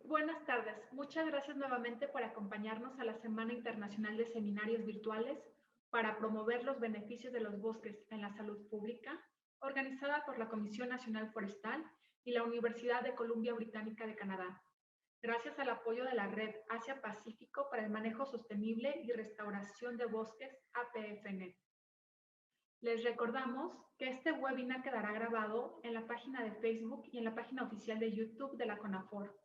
Buenas tardes. Muchas gracias nuevamente por acompañarnos a la Semana Internacional de Seminarios Virtuales para promover los beneficios de los bosques en la salud pública, organizada por la Comisión Nacional Forestal y la Universidad de Columbia Británica de Canadá, gracias al apoyo de la Red Asia-Pacífico para el Manejo Sostenible y Restauración de Bosques, APFN. Les recordamos que este webinar quedará grabado en la página de Facebook y en la página oficial de YouTube de la CONAFOR.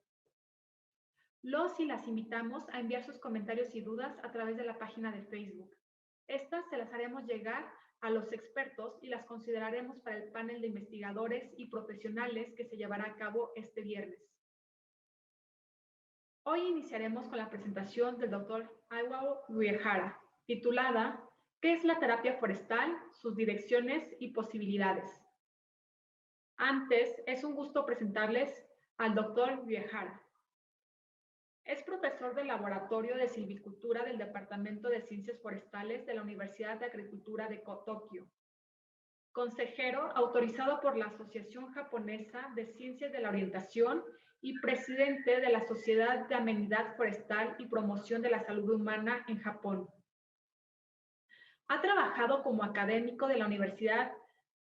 Los y las invitamos a enviar sus comentarios y dudas a través de la página de Facebook. Estas se las haremos llegar a los expertos y las consideraremos para el panel de investigadores y profesionales que se llevará a cabo este viernes. Hoy iniciaremos con la presentación del Dr. Iwao Uehara, titulada ¿Qué es la terapia forestal? Sus direcciones y posibilidades. Antes, es un gusto presentarles al Dr. Uehara. Es profesor del Laboratorio de Silvicultura del Departamento de Ciencias Forestales de la Universidad de Agricultura de Tokio. Consejero autorizado por la Asociación Japonesa de Ciencias de la Orientación y presidente de la Sociedad de Amenidad Forestal y Promoción de la Salud Humana en Japón. Ha trabajado como académico de la Universidad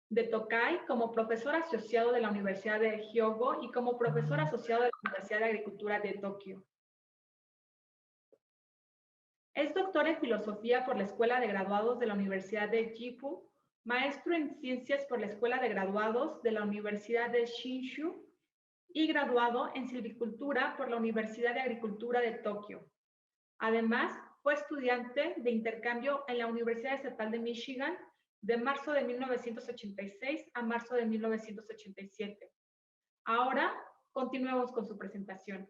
de Tokai, como profesor asociado de la Universidad de Hyogo y como profesor asociado de la Universidad de Agricultura de Tokio. Es doctor en Filosofía por la Escuela de Graduados de la Universidad de Gifu, maestro en Ciencias por la Escuela de Graduados de la Universidad de Shinshu y graduado en Silvicultura por la Universidad de Agricultura de Tokio. Además, fue estudiante de intercambio en la Universidad Estatal de Michigan de marzo de 1986 a marzo de 1987. Ahora, continuemos con su presentación.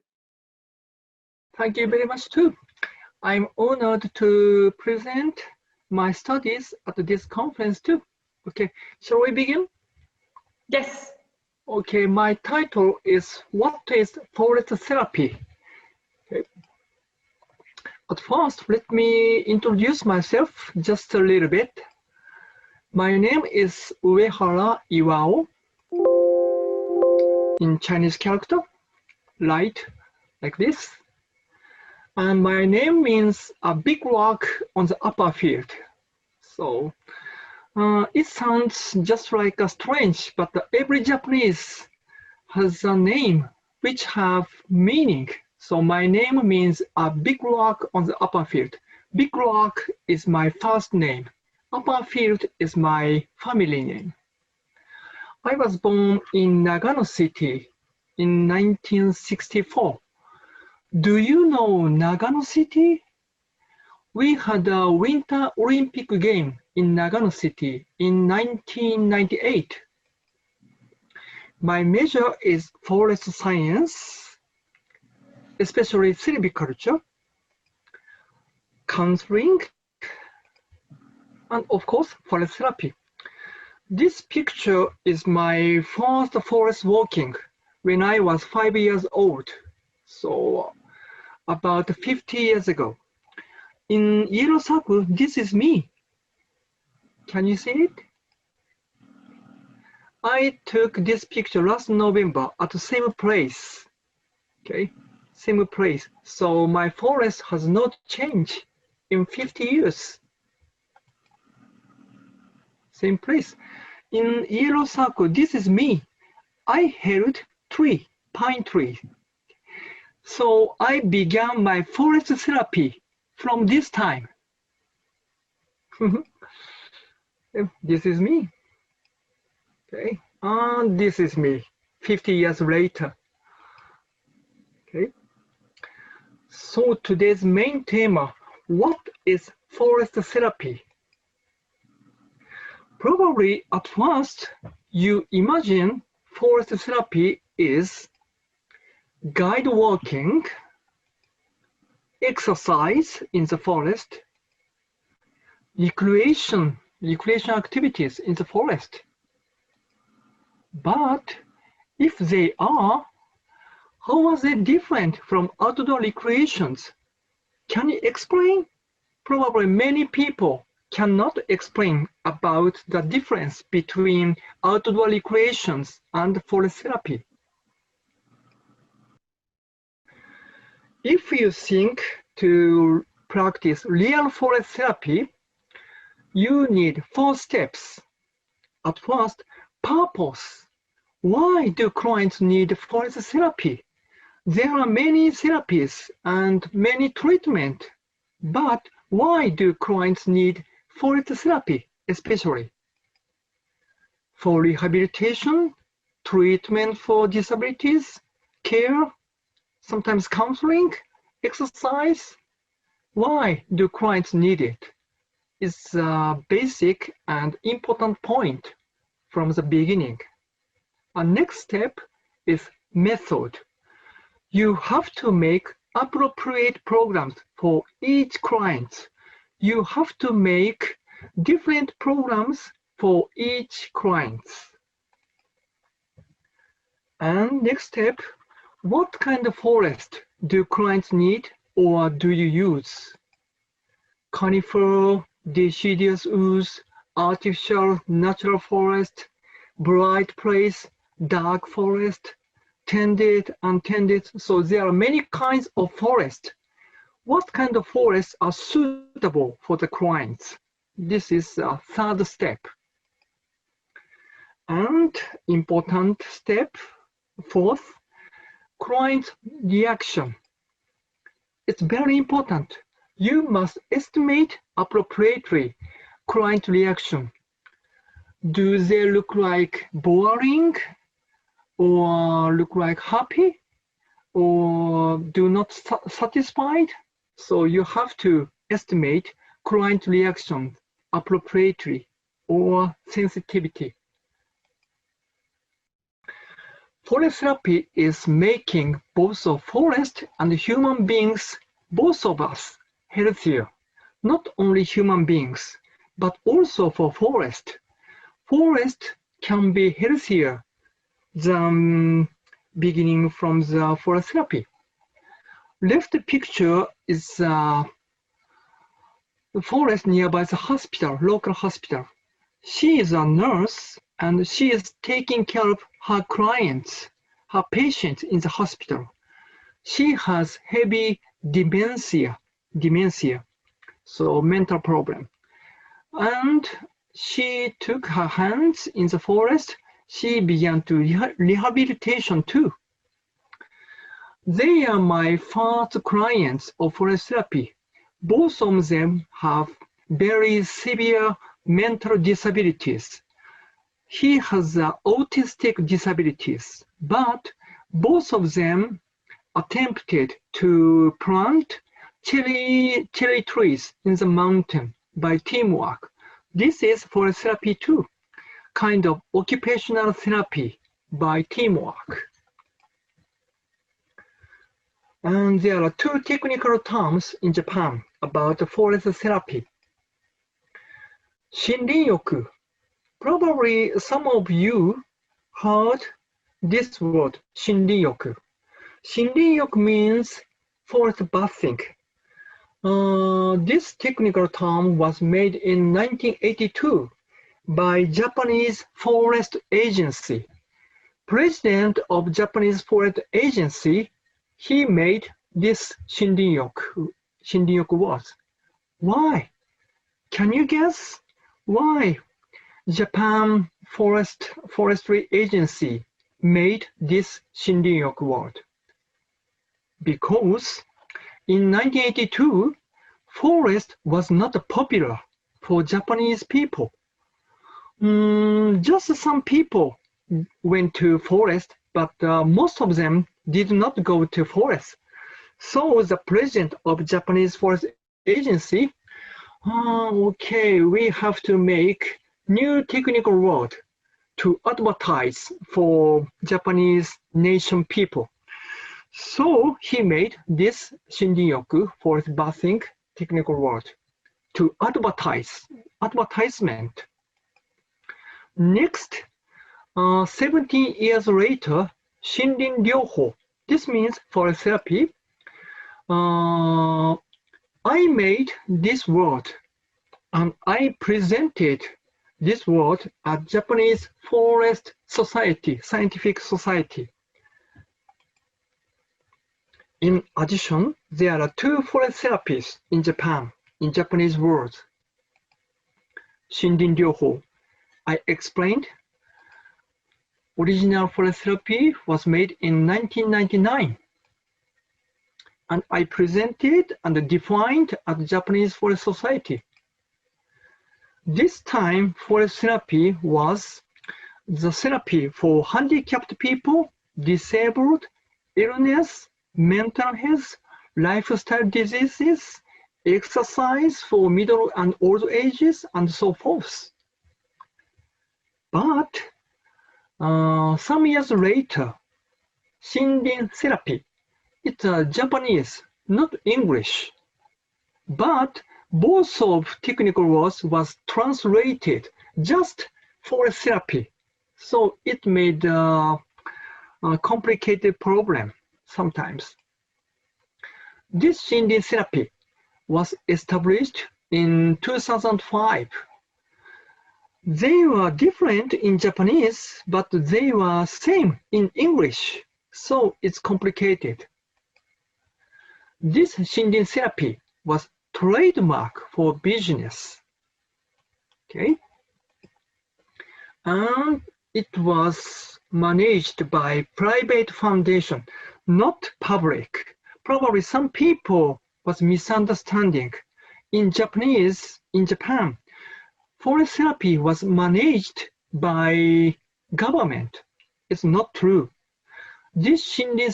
Thank you very much too. I'm honored to present my studies at this conference too. Okay, shall we begin? Yes. Okay, my title is What is Forest Therapy? Okay. At first, let me introduce myself just a little bit. My name is Uehara Iwao in Chinese character, right, like this. And my name means a big rock on the upper field. So it sounds just like a strange, but every Japanese has a name which have meaning. So my name means a big rock on the upper field. Big rock is my first name. Upper field is my family name. I was born in Nagano City in 1964. Do you know Nagano City? We had a Winter Olympic game in Nagano City in 1998. My major is forest science, especially silviculture, counseling, and of course, forest therapy. This picture is my first forest walking when I was 5 years old. So about 50 years ago. In yellow circle, this is me. Can you see it? I took this picture last November at the same place. Okay, same place. So my forest has not changed in 50 years. Same place. In yellow circle, this is me. I held tree, pine tree. So I began my forest therapy from this time. This is me. Okay, and this is me 50 years later. Okay, so today's main theme, what is forest therapy? Probably at first you imagine forest therapy is guide walking, exercise in the forest, recreation activities in the forest. But if they are, how are they different from outdoor recreations? Can you explain? Probably many people cannot explain about the difference between outdoor recreations and forest therapy. if you think to practice real forest therapy, you need 4 steps. At first, purpose. Why do clients need forest therapy? There are many therapies and many treatments, but why do clients need forest therapy especially? For rehabilitation, treatment for disabilities, care, sometimes counseling, exercise. Why do clients need it? It's a basic and important point from the beginning. Our next step is method. You have to make appropriate programs for each client. You have to make different programs for each client. And next step, what kind of forest do clients need or do you use? Conifer, deciduous woods, artificial natural forest, bright place, dark forest, tended, untended. So there are many kinds of forest. What kind of forests are suitable for the clients? This is a third step. And important step, fourth, client reaction. It's very important. You must estimate appropriately client reaction. Do they look like boring or look like happy or do not satisfied? So you have to estimate client reaction appropriately or sensitivity. Forest therapy is making both of forest and human beings, both of us, healthier. Not only human beings, but also for forest. Forest can be healthier than beginning from the forest therapy. Left picture is the forest nearby the hospital, local hospital. She is a nurse and she is taking care of her clients, her patients in the hospital. She has heavy dementia, so mental problem. And she took her hands in the forest. She began to rehabilitation too. They are my first clients of forest therapy. Both of them have very severe mental disabilities. He has autistic disabilities, but both of them attempted to plant cherry trees in the mountain by teamwork. This is forest therapy too, kind of occupational therapy by teamwork. And there are 2 technical terms in Japan about forest therapy. Shinrin-yoku. Probably some of you heard this word, shinrin-yoku. Shinrin-yoku means forest bathing. This technical term was made in 1982 by Japanese Forest Agency. President of Japanese Forest Agency, he made this shinrin-yoku words. Why? Can you guess why Japan Forestry Agency made this shinrin-yoku word? Because in 1982, forest was not popular for Japanese people. Just some people went to forest, but most of them did not go to forest. So the president of Japanese Forest Agency, okay, we have to make new technical word to advertise for Japanese nation people. So he made this shinrin-yoku, forest bathing, technical word to advertisement. Next, 17 years later, shinrin ryoho. This means forest therapy. I made this word and I presented this word at Japanese Forest Society, Scientific Society. In addition, there are two forest therapies in Japan, in Japanese words. Shindin Ryoho, I explained. Original forest therapy was made in 1999. And I presented and defined at the Japanese Forest Society. This time, forest therapy was the therapy for handicapped people, disabled, illness, mental health, lifestyle diseases, exercise for middle and old ages, and so forth. But some years later, Shindin therapy, it's Japanese, not English. But both of technical words was translated just for therapy. So it made a complicated problem sometimes. This Shindin therapy was established in 2005. They were different in Japanese, but they were same in English. So it's complicated. This Shindin therapy was trademark for business. Okay. And it was managed by private foundation, not public. Probably some people was misunderstanding. In Japan, forest therapy was managed by government. It's not true. This Shindin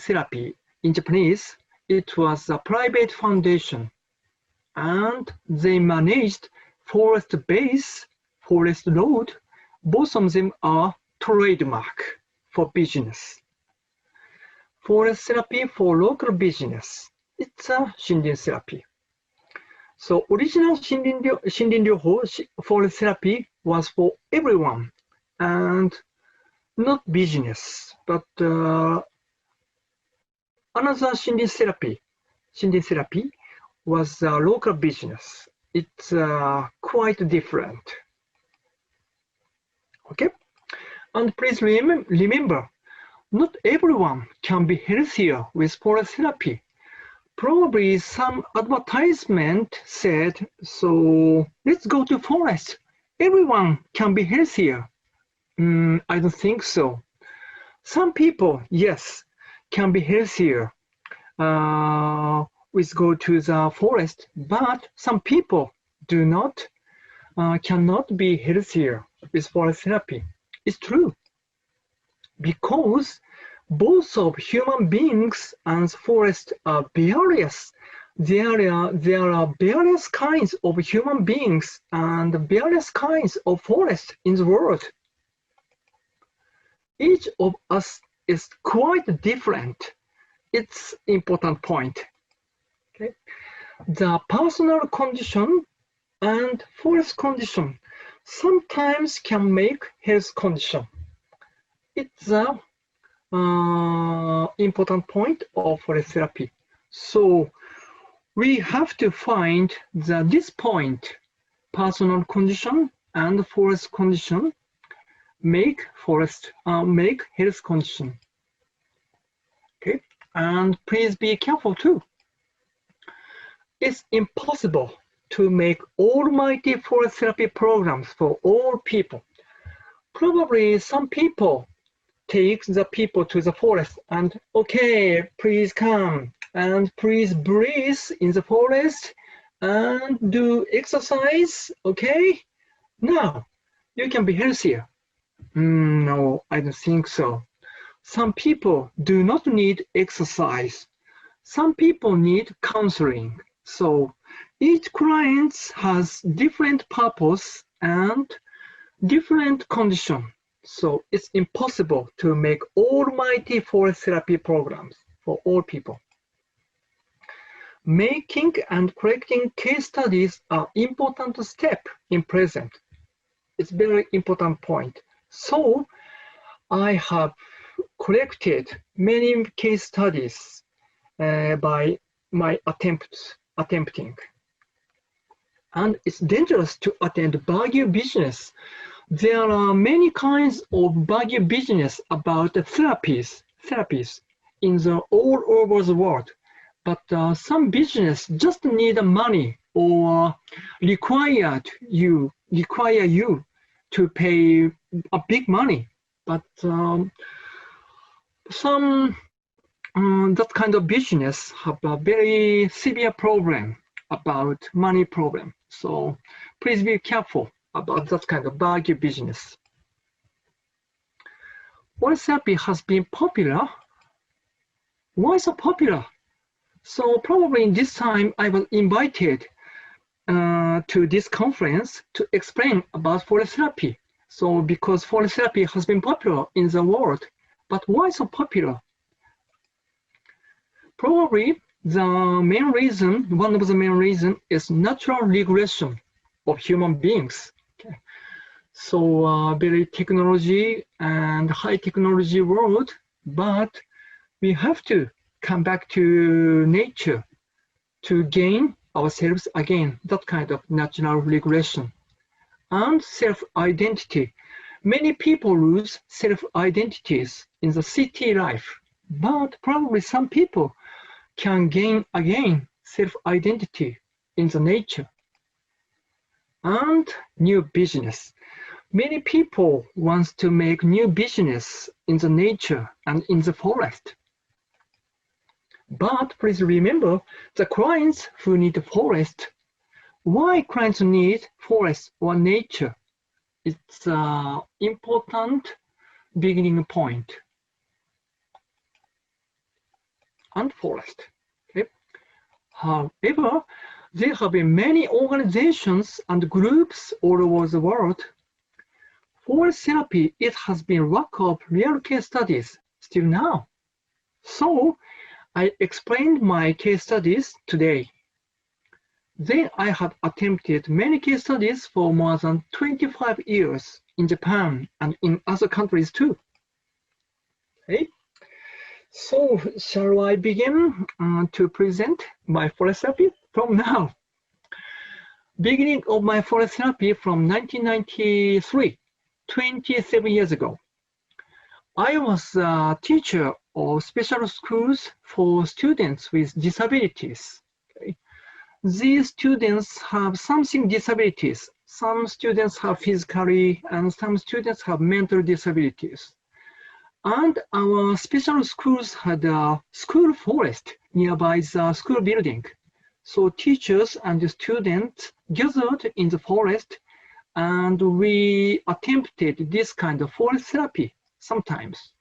therapy in Japanese, it was a private foundation, and they managed forest base, forest road. Both of them are trademark for business. Forest therapy for local business, it's a Shindin therapy. So original Shindin Ryoho forest therapy was for everyone and not business, but another Shindin therapy was local business. It's quite different. Okay, and please remember, not everyone can be healthier with forest therapy. Probably some advertisement said, so let's go to forest. Everyone can be healthier. I don't think so. Some people, yes, can be healthier with go to the forest, but some people do not, cannot be healthier with forest therapy. It's true, because both of human beings and forest are various. There are various kinds of human beings and various kinds of forests in the world. Each of us is quite different. It's important point. Okay. The personal condition and forest condition sometimes can make health condition. It's a important point of forest therapy. So we have to find this point, personal condition and forest condition, make health condition. Okay, and please be careful too. It's impossible to make almighty forest therapy programs for all people. Probably some people take the people to the forest and, okay, please come and please breathe in the forest and do exercise, okay? Now you can be healthier. No, I don't think so. Some people do not need exercise. Some people need counseling. So each client has different purpose and different condition. So it's impossible to make almighty forest therapy programs for all people. Making and collecting case studies are important step in present. It's very important point. So I have collected many case studies by my attempting. And it's dangerous to attend value business. There are many kinds of baggy business about therapies in the all over the world, but some business just need money or require you to pay a big money. But some that kind of business have a very severe problem about money problem. So please be careful about that kind of baggy business. Forest therapy has been popular. Why so popular? So probably in this time I was invited to this conference to explain about forest therapy. So because forest therapy has been popular in the world, but why so popular? Probably the main reason, one of the main reasons is natural regression of human beings. Okay. So very technology and high technology world, but we have to come back to nature to gain ourselves again, that kind of natural regression. And self-identity. Many people lose self-identities in the city life, but probably some people can gain again self-identity in the nature. And new business. Many people want to make new business in the nature and in the forest. But please remember the clients who need the forest. Why clients need forest or nature? It's an important beginning point. And forest. Okay. However, there have been many organizations and groups all over the world. Forest therapy, it has been lack of real case studies still now. So I explained my case studies today. Then I have attempted many case studies for more than 25 years in Japan and in other countries too. Okay. So shall I begin to present my forest therapy from now? Beginning of my forest therapy from 1993, 27 years ago. I was a teacher of special schools for students with disabilities. Okay. These students have something disabilities. Some students have physically and some students have mental disabilities. And our special schools had a school forest nearby the school building. So teachers and the students gathered in the forest and we attempted this kind of forest therapy sometimes.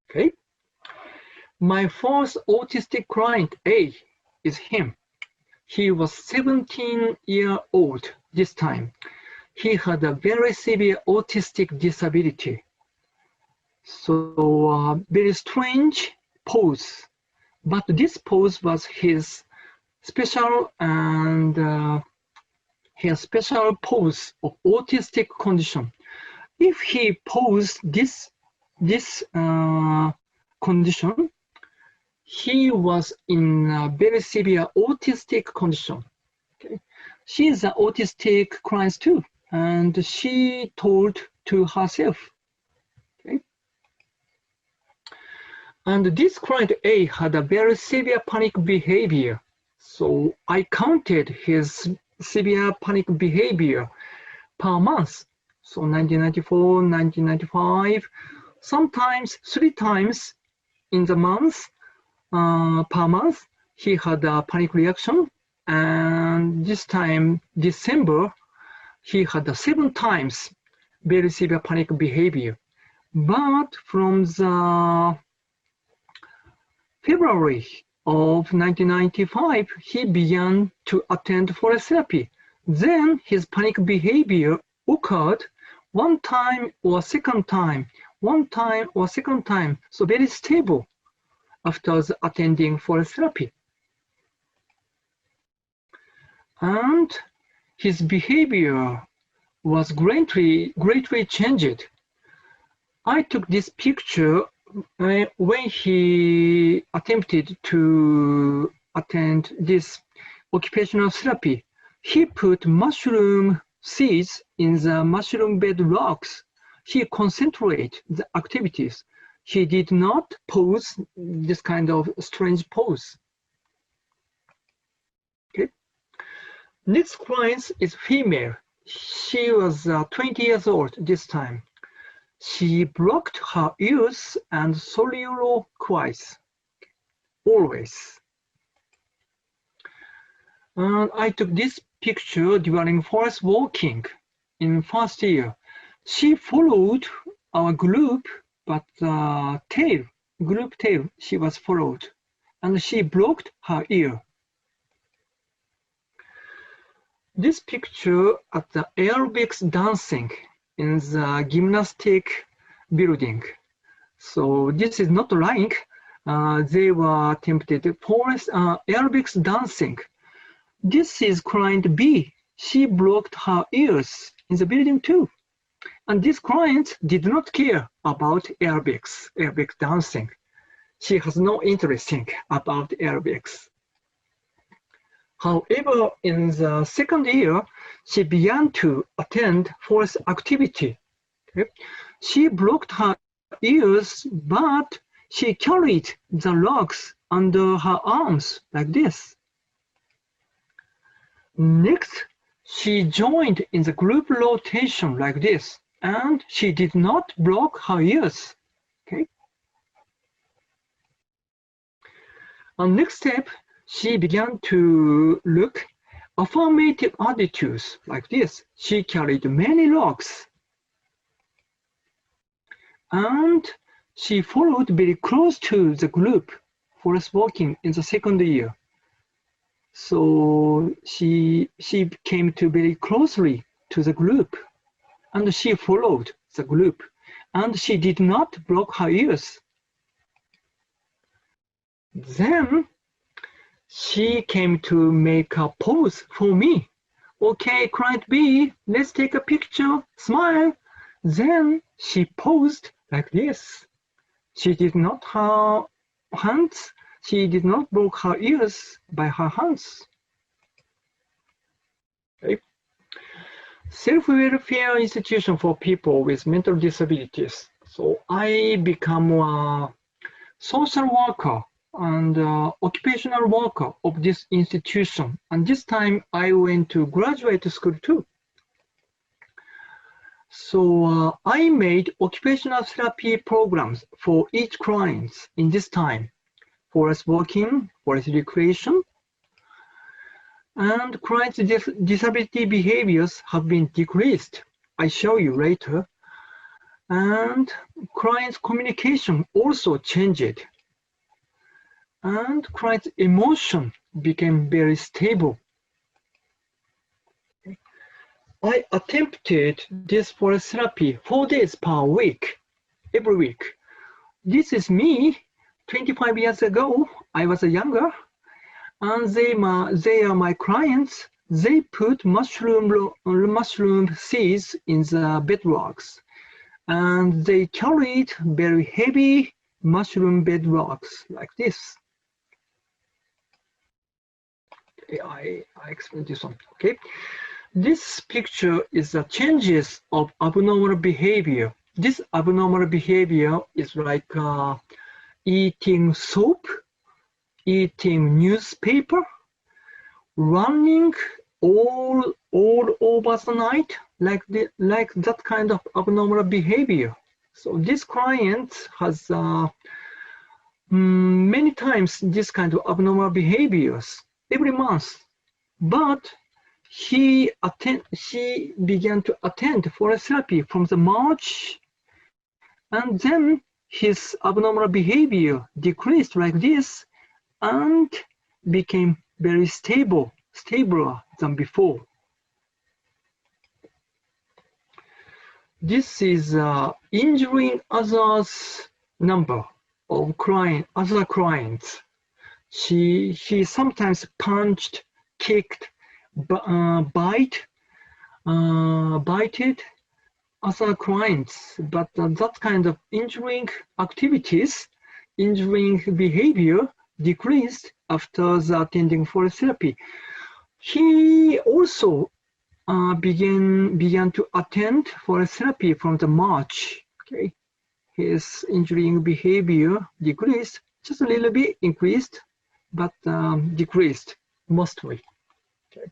Okay. My first autistic client, A, is him. He was 17 years old this time. He had a very severe autistic disability. So very strange pose, but this pose was his special and his special pose of autistic condition. If he posed this condition, he was in a very severe autistic condition. Okay. She is an autistic client too, and she told to herself. Okay. And this client A had a very severe panic behavior. So I counted his severe panic behavior per month. So 1994, 1995, sometimes 3 times in the month, per month, he had a panic reaction. And this time, December, he had 7 times very severe panic behavior. But from the February of 1995, he began to attend forest therapy. Then his panic behavior occurred 1 time or second time, 1 time or second time, so very stable after attending forest therapy. And his behavior was greatly changed. I took this picture when he attempted to attend this occupational therapy. He put mushroom seeds in the mushroom bed rocks. He concentrated the activities. He did not pose this kind of strange pose. Okay. Next client is female. She was 20 years old this time. She blocked her ears and soliloquized, always. And I took this picture during forest walking in first year. She followed our group, but group tail, she was followed, and she blocked her ear. This picture at the aerobics dancing in the gymnastic building. So this is not lying. They were tempted forest aerobics dancing. This is client B. She blocked her ears in the building too. And this client did not care about aerobics dancing. She has no interest about aerobics. However, in the second year, she began to attend forest activity. Okay? She blocked her ears, but she carried the rocks under her arms like this. Next, she joined in the group rotation like this, and she did not block her ears. Okay. And next step, she began to look affirmative attitudes like this. She carried many rocks. And she followed very close to the group forest walking in the second year. So she came to very closely to the group, and she followed the group, and she did not block her ears. Then she came to make a pose for me. Okay, client B, let's take a picture, smile. Then she posed like this. She did not have hands. She did not block her ears by her hands. Okay. Self-welfare institution for people with mental disabilities. So I become a social worker and occupational worker of this institution. And this time I went to graduate school too. So I made occupational therapy programs for each client in this time. Forest walking, forest recreation, and clients' disability behaviors have been decreased. I show you later. And clients' communication also changed. And clients' emotion became very stable. I attempted this forest therapy 4 days per week, every week. This is me 25 years ago. I was younger, and they are my clients. They put mushroom seeds in the bedrocks, and they carried very heavy mushroom bedrocks like this. Okay, I explain this one. Okay, this picture is the changes of abnormal behavior. This abnormal behavior is like eating soap, eating newspaper, running all over the night, like that kind of abnormal behavior. So this client has many times this kind of abnormal behaviors every month, but she began to attend forest therapy from the March, and then his abnormal behavior decreased like this and became very stabler than before. This is injuring others number of other clients. She sometimes punched, kicked, bited other clients, but that kind of injuring activities, injuring behavior decreased after the attending forest therapy. He also began to attend forest therapy from the March. Okay, his injuring behavior decreased, just a little bit increased, but decreased mostly. Okay.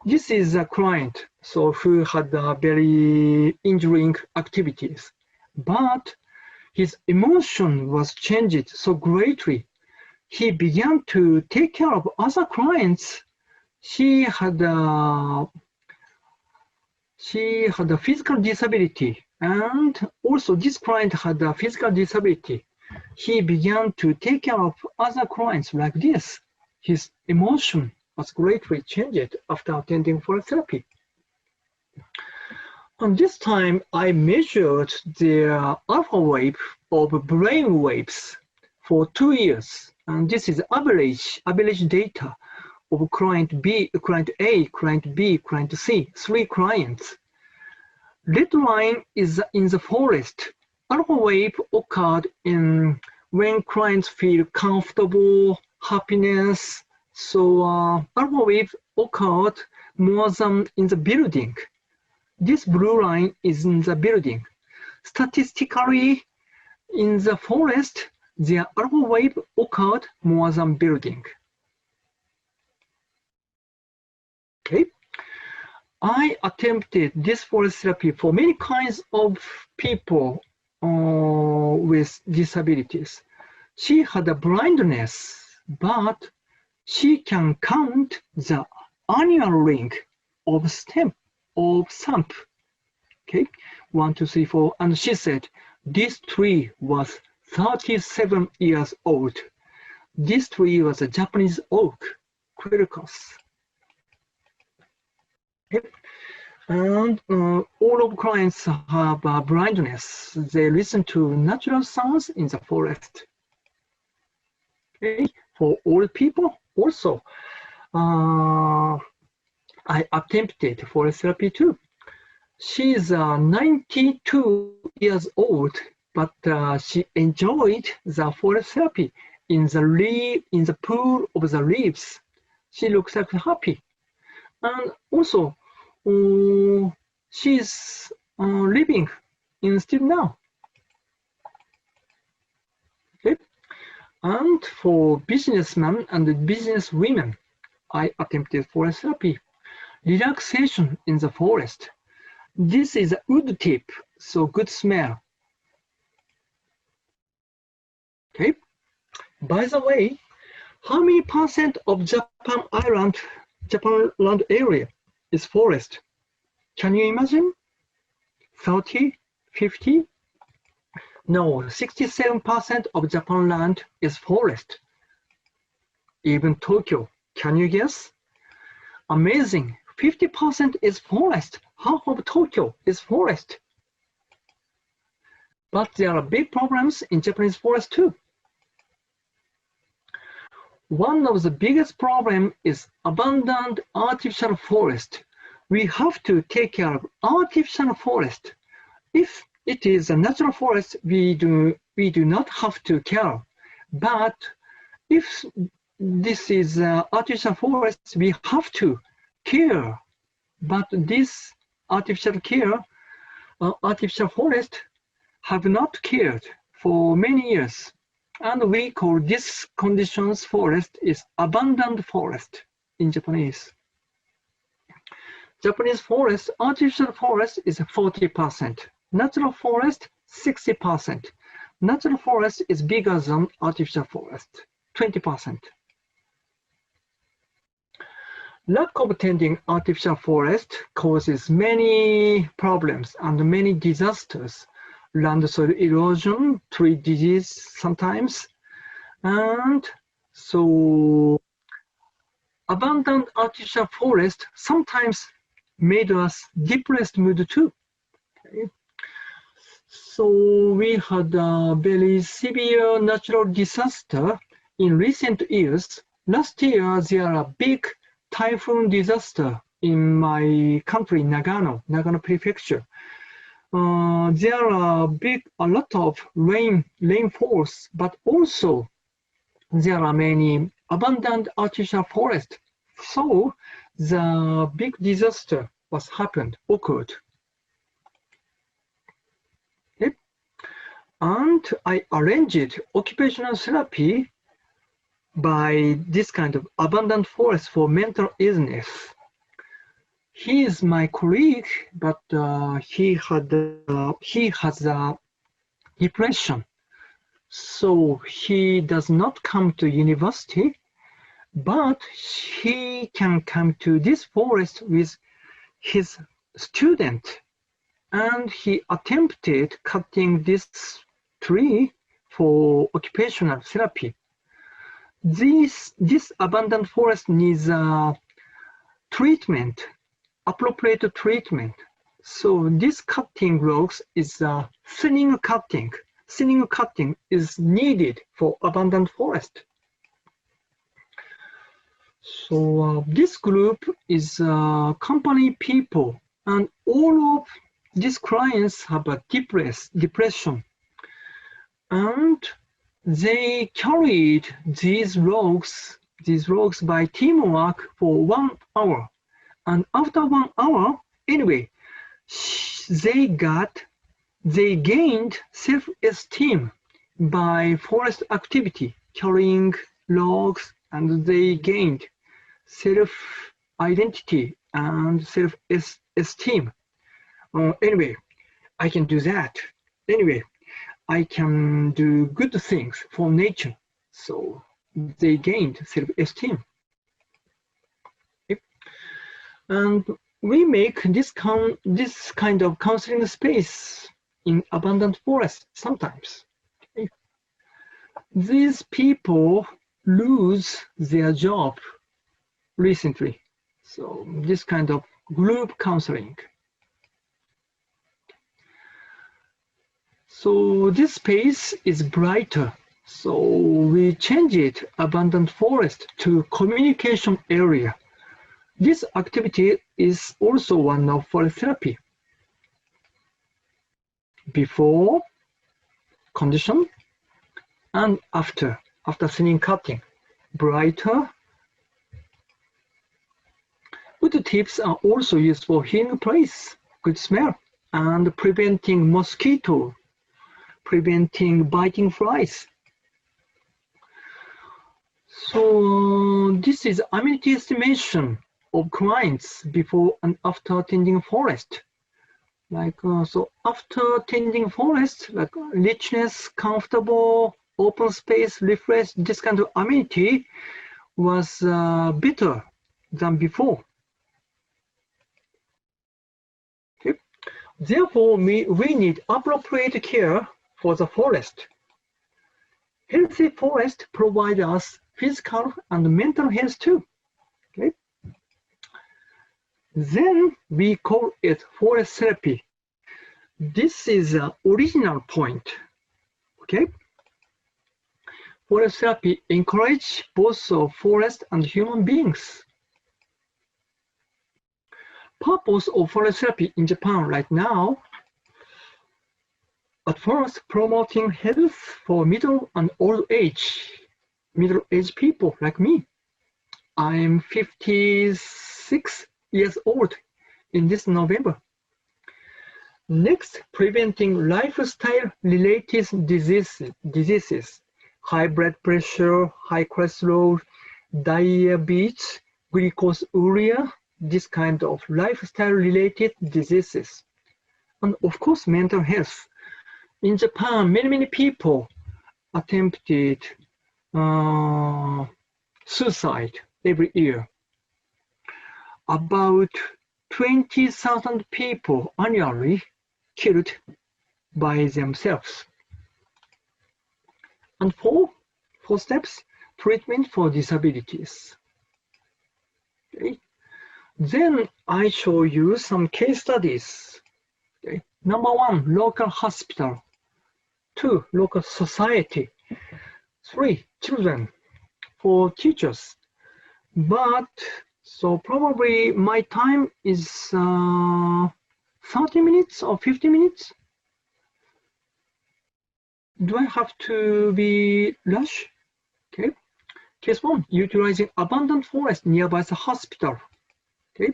This is a client, so who had very injuring activities, but his emotion was changed so greatly. He began to take care of other clients. She had a physical disability, and also this client had a physical disability. He began to take care of other clients like this. His emotion was greatly changed after attending forest therapy. And this time, I measured the alpha wave of brain waves for 2 years, and this is average data of client B, client A, client B, client C, 3 clients. Red line is in the forest. Alpha wave occurred when clients feel comfortable, happiness. So alpha wave occurred more than in the building. This blue line is in the building. Statistically, in the forest, the alpha wave occurred more than building. Okay. I attempted this forest therapy for many kinds of people with disabilities. She had a blindness, but she can count the annual ring of stamp. Okay, 1, 2, 3, 4, and she said this tree was 37 years old. This tree was a Japanese oak, quercus. Okay. And all of clients have blindness. They listen to natural sounds in the forest. Okay, for all people also. I attempted forest therapy too. She is 92 years old, but she enjoyed the forest therapy in the pool of the leaves. She looks like happy, and also she's living in still now. Okay, and for businessmen and businesswomen, I attempted forest therapy. Relaxation in the forest. This is a wood tip, so good smell. Okay. By the way, how many % of Japan land area is forest? Can you imagine? 30, 50? No, 67% of Japan land is forest. Even Tokyo, can you guess? Amazing. 50% is forest. Half of Tokyo is forest. But there are big problems in Japanese forest too. One of the biggest problems is abundant artificial forest. We have to take care of artificial forest. If it is a natural forest, we do not have to care. But if this is artificial forest, we have to care. But this artificial forest have not cared for many years. And we call this conditions forest is abundant forest in Japanese. Japanese forest, artificial forest is 40%. Natural forest, 60%. Natural forest is bigger than artificial forest, 20%. Lack of tending artificial forest causes many problems and many disasters. Land soil erosion, tree disease sometimes, and so abundant artificial forest sometimes made us depressed mood too. Okay. So we had a very severe natural disaster in recent years. Last year there are big typhoon disaster in my country, Nagano Prefecture. There are a lot of rainfalls, but also there are many abundant artificial forests. So the big disaster occurred. Okay. And I arranged occupational therapy by this kind of abundant forest for mental illness. He is my colleague, but he has a depression, so he does not come to university, but he can come to this forest with his student, and he attempted cutting this tree for occupational therapy. This abundant forest needs a treatment, appropriate treatment. So this cutting logs is a thinning cutting. Thinning cutting is needed for abundant forest. So this group is company people, and all of these clients have a depression, and they carried these logs by teamwork for 1 hour. And after 1 hour, anyway, they gained self-esteem by forest activity, carrying logs, and they gained self-identity and self-esteem. Anyway, I can do that. Anyway, I can do good things for nature. So they gained self-esteem. Okay. And we make this kind of counseling space in abundant forest sometimes. Okay. These people lose their job recently. So this kind of group counseling. So this space is brighter. So we change it, abundant forest, to communication area. This activity is also one of forest therapy. Before condition and after thinning cutting, brighter. Good tips are also used for healing place, good smell, and preventing mosquito, preventing biting flies. So this is amenity estimation of clients before and after tending forest. Like so after tending forest, like richness, comfortable, open space, refreshed, this kind of amenity was better than before. Okay. Therefore, we need appropriate care for the forest. Healthy forest provide us physical and mental health too. Okay. Then we call it forest therapy. This is the original point. Okay. Forest therapy encourages both forest and human beings. Purpose of forest therapy in Japan right now, at first promoting health for middle and old age, middle-aged people like me. I'm 56 years old in this November. Next, preventing lifestyle-related diseases, high blood pressure, high cholesterol, diabetes, glycosuria, this kind of lifestyle-related diseases. And of course, mental health. In Japan, many people attempted suicide every year. About 20,000 people annually killed by themselves. And four steps, treatment for disabilities. Okay. Then I show you some case studies. Okay. Number one, local hospital. 2, local society. 3, children. 4, teachers. But so probably my time is 30 minutes or 50 minutes. Do I have to be rush? Okay. Case 1, utilizing abundant forest nearby the hospital. Okay.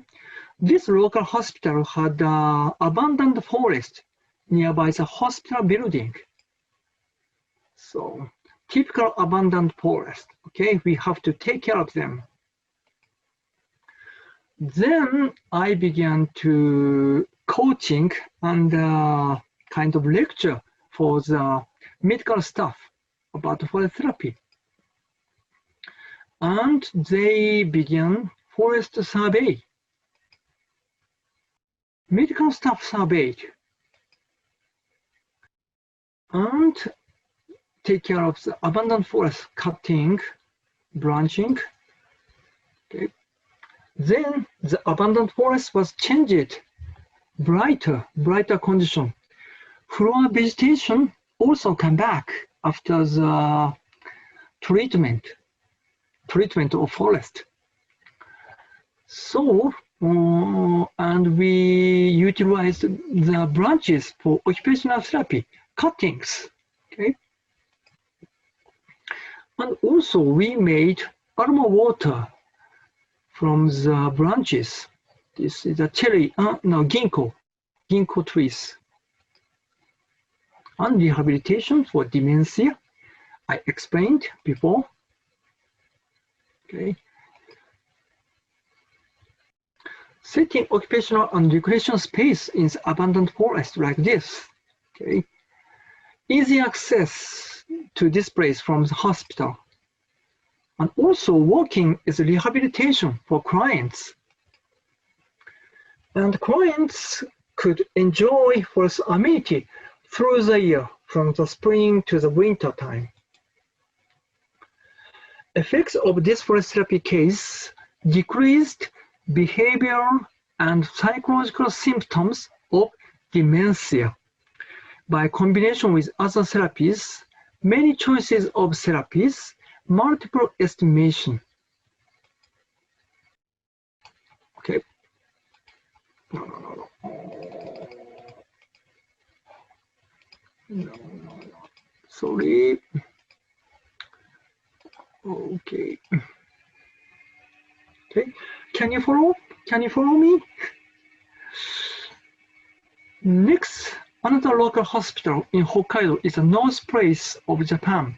This local hospital had an abandoned forest nearby the hospital building. So typical abandoned forest, okay? We have to take care of them. Then I began to coaching and kind of lecture for the medical staff about forest therapy. And they began forest survey. Medical staff surveyed and take care of the abandoned forest, cutting, branching. Okay. Then the abandoned forest was changed, brighter condition. Flower vegetation also come back after the treatment of forest. So, and we utilized the branches for occupational therapy, cuttings, okay? And also we made aroma water from the branches. This is a cherry, ginkgo trees. And rehabilitation for dementia, I explained before. Okay. Setting occupational and recreation space in the abandoned forest like this. Okay. Easy access to this place from the hospital. And also walking is rehabilitation for clients. And clients could enjoy forest amenity through the year, from the spring to the winter time. Effects of this forest therapy case decreased behavioral and psychological symptoms of dementia. By combination with other therapies, many choices of therapies, multiple estimation. Okay. No. Sorry. Okay. Okay. Can you follow? Can you follow me? Next, another local hospital in Hokkaido is the North Place of Japan.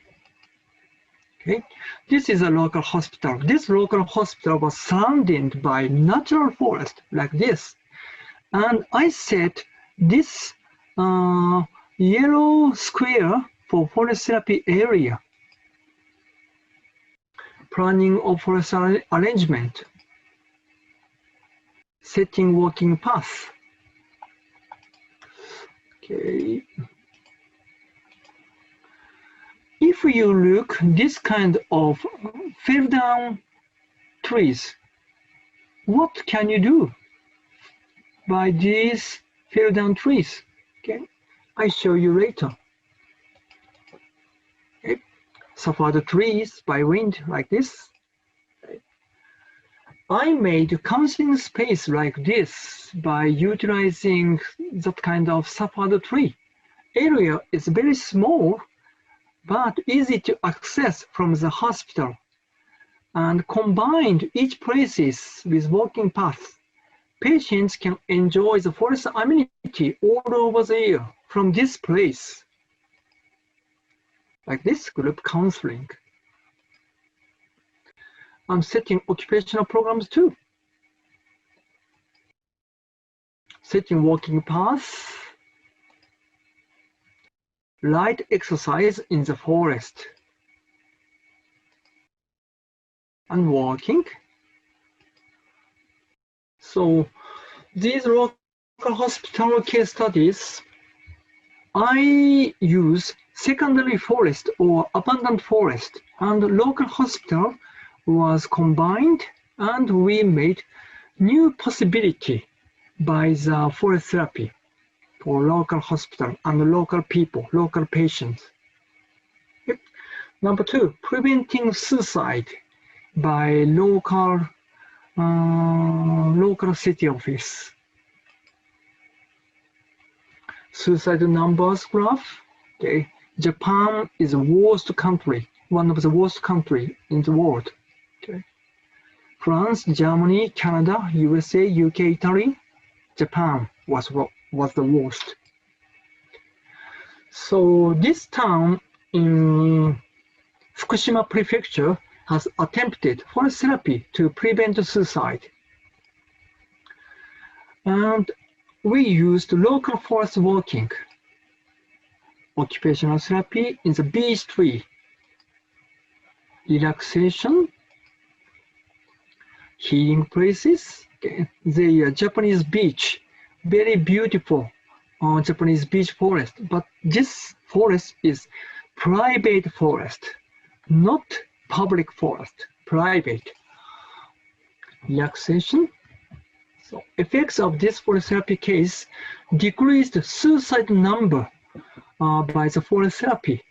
Okay. This is a local hospital. This local hospital was surrounded by natural forest like this. And I set this yellow square for forest therapy area. Planning of forest arrangement. Setting walking path. Okay. If you look this kind of fell down trees, what can you do by these fell down trees? Okay, I show you later. Okay. Suffer the trees by wind like this. Okay. I made counseling space like this by utilizing that kind of suffered tree. Area is very small, but easy to access from the hospital, and combined each places with walking paths. Patients can enjoy the forest amenity all over the year from this place. Like this group counseling. I'm setting occupational programs too. Setting walking paths. Light exercise in the forest. And walking. So these local hospital case studies, I use secondary forest or abandoned forest, and local hospital was combined, and we made new possibility by the forest therapy for local hospital and local people, local patients. Yep. Number 2, preventing suicide by local city office. Suicide numbers graph. Okay, Japan is the worst country, one of the worst country in the world. Okay, France, Germany, Canada, USA, UK, Italy, Japan was the worst. So this town in Fukushima Prefecture has attempted forest therapy to prevent suicide. And we used local forest walking, occupational therapy in the beech tree, relaxation, healing places. Okay. The Japanese beach, very beautiful Japanese beach forest, but this forest is private forest, not public forest, private. Relaxation. So effects of this forest therapy case decreased suicide number by the forest therapy.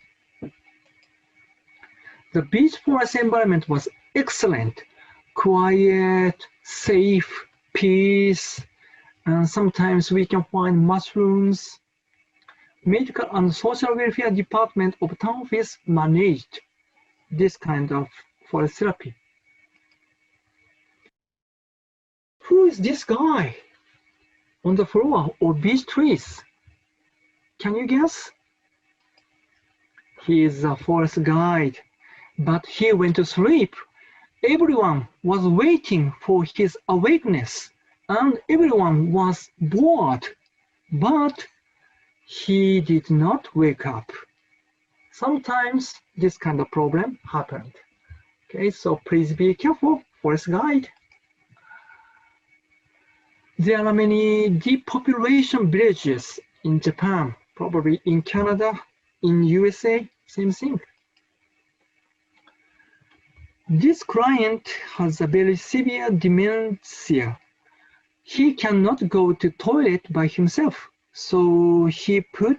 The beach forest environment was excellent, quiet, safe, peace, and sometimes we can find mushrooms. Medical and social welfare department of town office managed this kind of forest therapy. Who is this guy on the floor of beech trees? Can you guess? He is a forest guide, but he went to sleep. Everyone was waiting for his awakeness, and everyone was bored, but he did not wake up. Sometimes this kind of problem happened. Okay, so please be careful, forest guide. There are many depopulation villages in Japan, probably in Canada, in USA, same thing. This client has a very severe dementia. He cannot go to toilet by himself, so he put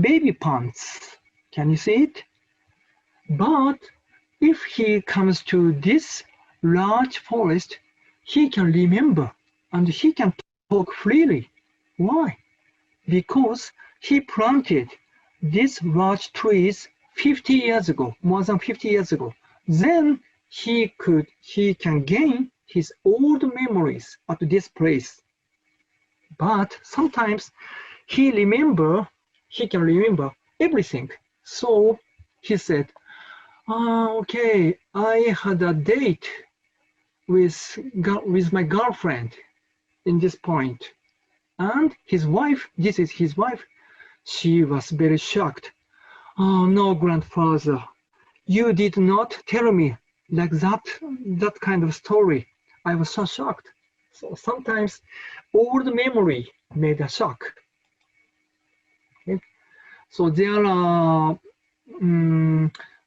baby pants. Can you see it? But if he comes to this large forest, he can remember and he can talk freely. Why? Because he planted these large trees 50 years ago, more than 50 years ago. Then he can gain his old memories at this place. But sometimes he can remember everything. So he said, okay, I had a date with my girlfriend in this point. And his wife, this is his wife, she was very shocked. Oh no, grandfather, you did not tell me like that kind of story. I was so shocked. So sometimes old memory made a shock. Okay. So there are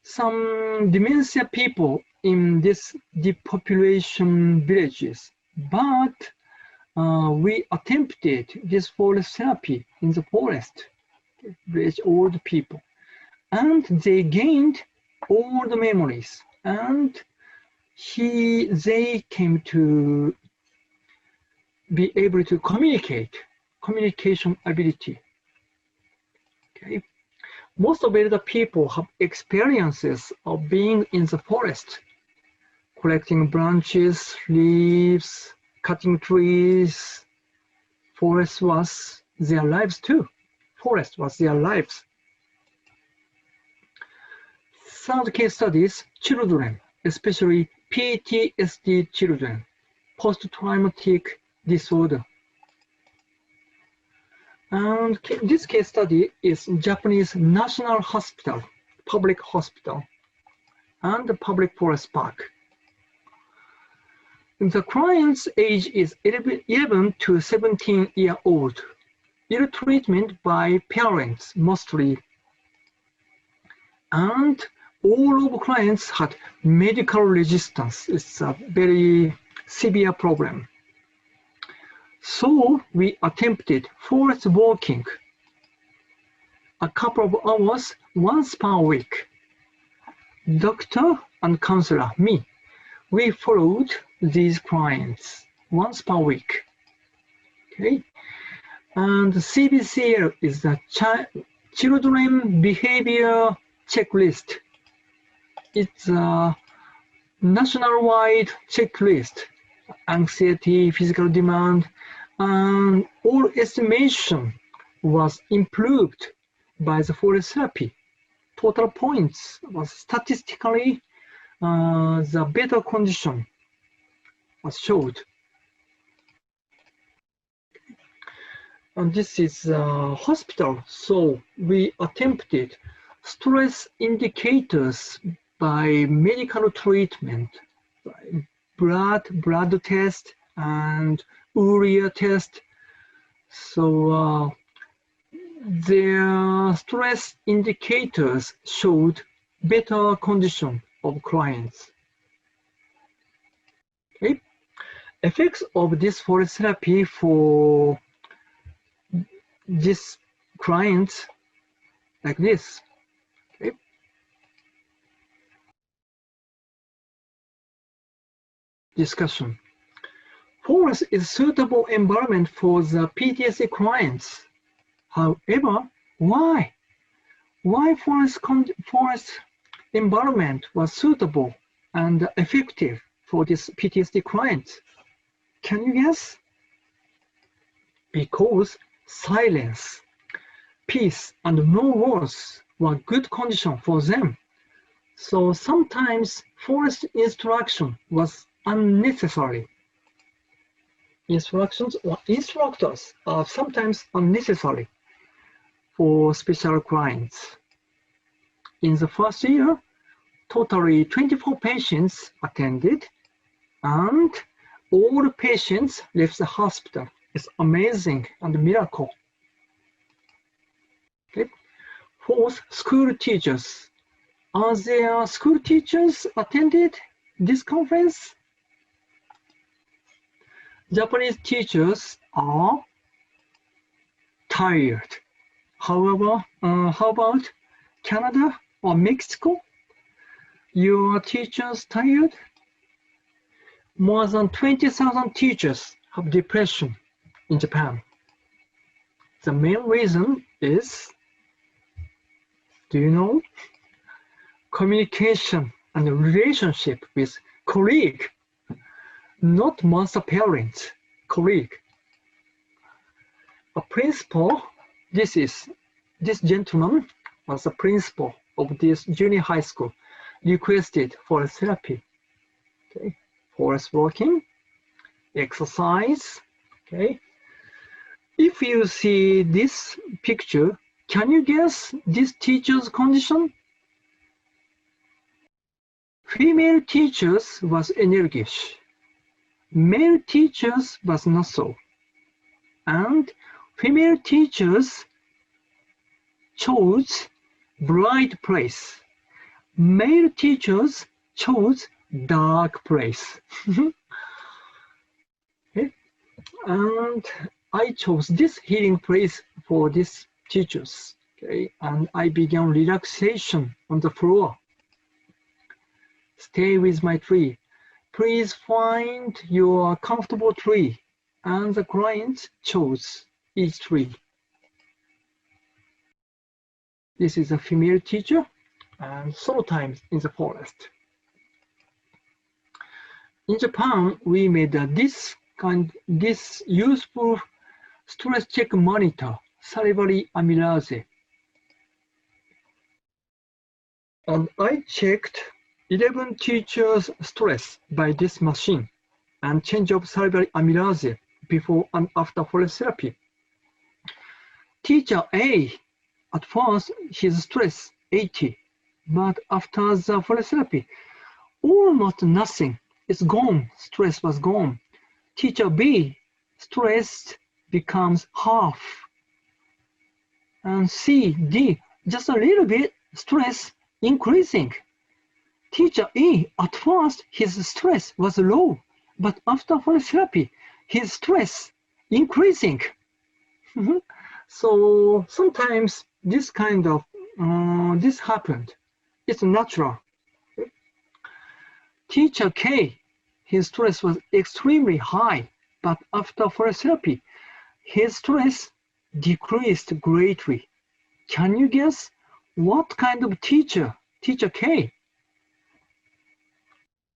some dementia people in this depopulation villages, but we attempted this forest therapy in the forest, village old people, and they gained all the memories, and they came to be able to communication ability. Okay. Most of the people have experiences of being in the forest, collecting branches, leaves, cutting trees. Forest was their lives too. Forest was their lives. Third case studies, children, especially PTSD children, post-traumatic disorder. And this case study is Japanese National Hospital, public hospital, and the public forest park. The client's age is 11 to 17-year-old, ill treatment by parents mostly. And all of clients had medical resistance. It's a very severe problem. So we attempted forest walking a couple of hours once per week. Doctor and counselor, me, we followed these clients once per week. Okay, and CBCL is the Children Behavior Checklist. It's national-wide checklist, anxiety, physical demand, and all estimation was improved by the forest therapy. Total points was statistically the better condition was showed. And this is a hospital, so we attempted stress indicators by medical treatment, by blood test and urea test. So their stress indicators showed better condition of clients. Okay. Effects of this forest therapy for this client like this. Okay. Discussion. Forest is suitable environment for the PTSD clients. However, why? Why forest environment was suitable and effective for this PTSD clients? Can you guess? Because silence, peace, and no words were good condition for them. So sometimes forest instruction was unnecessary. Instructions or instructors are sometimes unnecessary for special clients. In the first year, totally 24 patients attended, and all patients left the hospital. It's amazing and a miracle. Okay. Fourth, school teachers. Are there school teachers attended this conference? Japanese teachers are tired. However, how about Canada or Mexico? Your teachers tired? More than 20,000 teachers have depression in Japan. The main reason is, do you know? Communication and relationship with colleague, not master parents, colleague. A principal, this gentleman was the principal of this junior high school, requested for therapy. Okay. Forest walking, exercise. Okay. If you see this picture, can you guess this teacher's condition? Female teachers was energetic. Male teachers was not so. And female teachers chose bright place. Male teachers chose dark place. Okay. And I chose this healing place for these teachers. Okay. And I began relaxation on the floor. Stay with my tree. Please find your comfortable tree. And the client chose each tree. This is a female teacher and solo time in the forest. In Japan, we made this useful stress check monitor, salivary amylase. And I checked 11 teachers' stress by this machine and change of salivary amylase before and after forest therapy. Teacher A, at first his stress 80, but after the forest therapy, almost nothing. It's gone, stress was gone. Teacher B, stress becomes half. And C, D, just a little bit, stress increasing. Teacher E, at first his stress was low, but after forest therapy, his stress increasing. So sometimes this kind of, this happened. It's natural. Teacher K, his stress was extremely high, but after forest therapy, his stress decreased greatly. Can you guess what kind of teacher, Teacher K?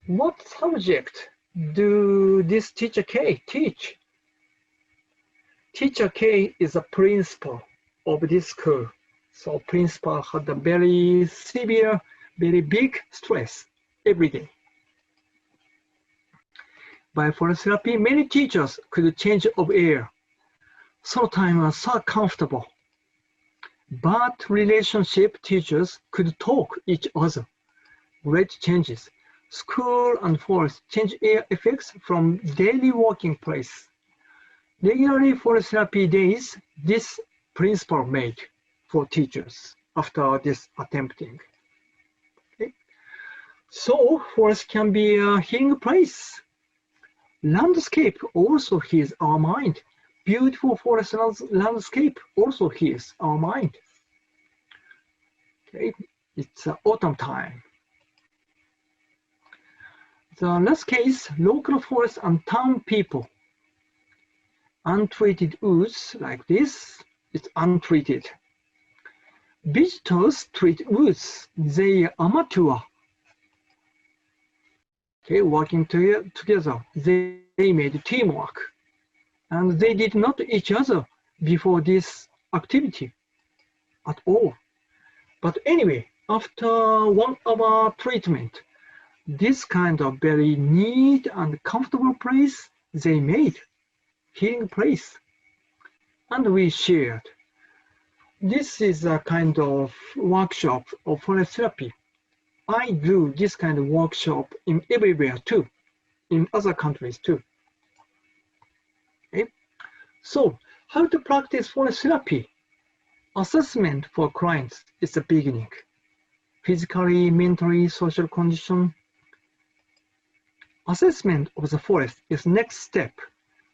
what subject do this teacher K teach? Teacher K is a principal of this school. So principal had a very severe, very big stress every day. By forest therapy, many teachers could change of air. Sometimes was so comfortable. But relationship teachers could talk each other. Great changes. School and forest change air effects from daily working place. Regularly forest therapy days, this principle made for teachers after this attempting. Okay. So forest can be a healing place. Landscape also heals our mind. Beautiful forest landscape also heals our mind. Okay, it's autumn time. The last case, local forest and town people. Untreated woods like this, it's untreated. Visitors treat woods, they are amateur. Okay, working together, they made teamwork. And they did not each other before this activity at all. But anyway, after 1 hour treatment, this kind of very neat and comfortable place they made, healing place, and we shared. This is a kind of workshop of forest therapy. I do this kind of workshop in everywhere too, in other countries too. Okay? So, how to practice forest therapy? Assessment for clients is the beginning. Physically, mentally, social condition. Assessment of the forest is next step.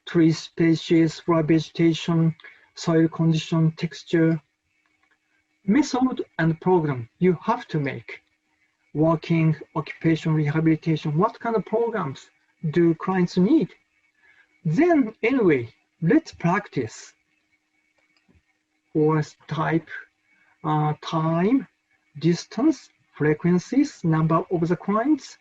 Tree species, flower vegetation, soil condition, texture. Method and program you have to make. Walking, occupation, rehabilitation, what kind of programs do clients need? Then anyway, let's practice. Forest type, time, distance, frequencies, number of the clients.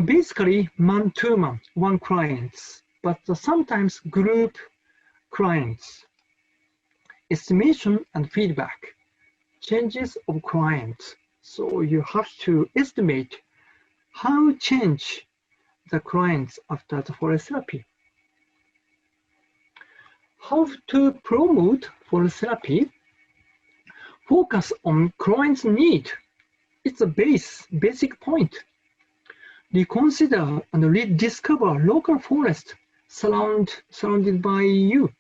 Basically, man to man, one clients, but sometimes group clients. Estimation and feedback, changes of clients. So you have to estimate how change the clients after the forest therapy. How to promote forest therapy? Focus on client's need. It's a basic point. Reconsider and rediscover local forest surrounded by you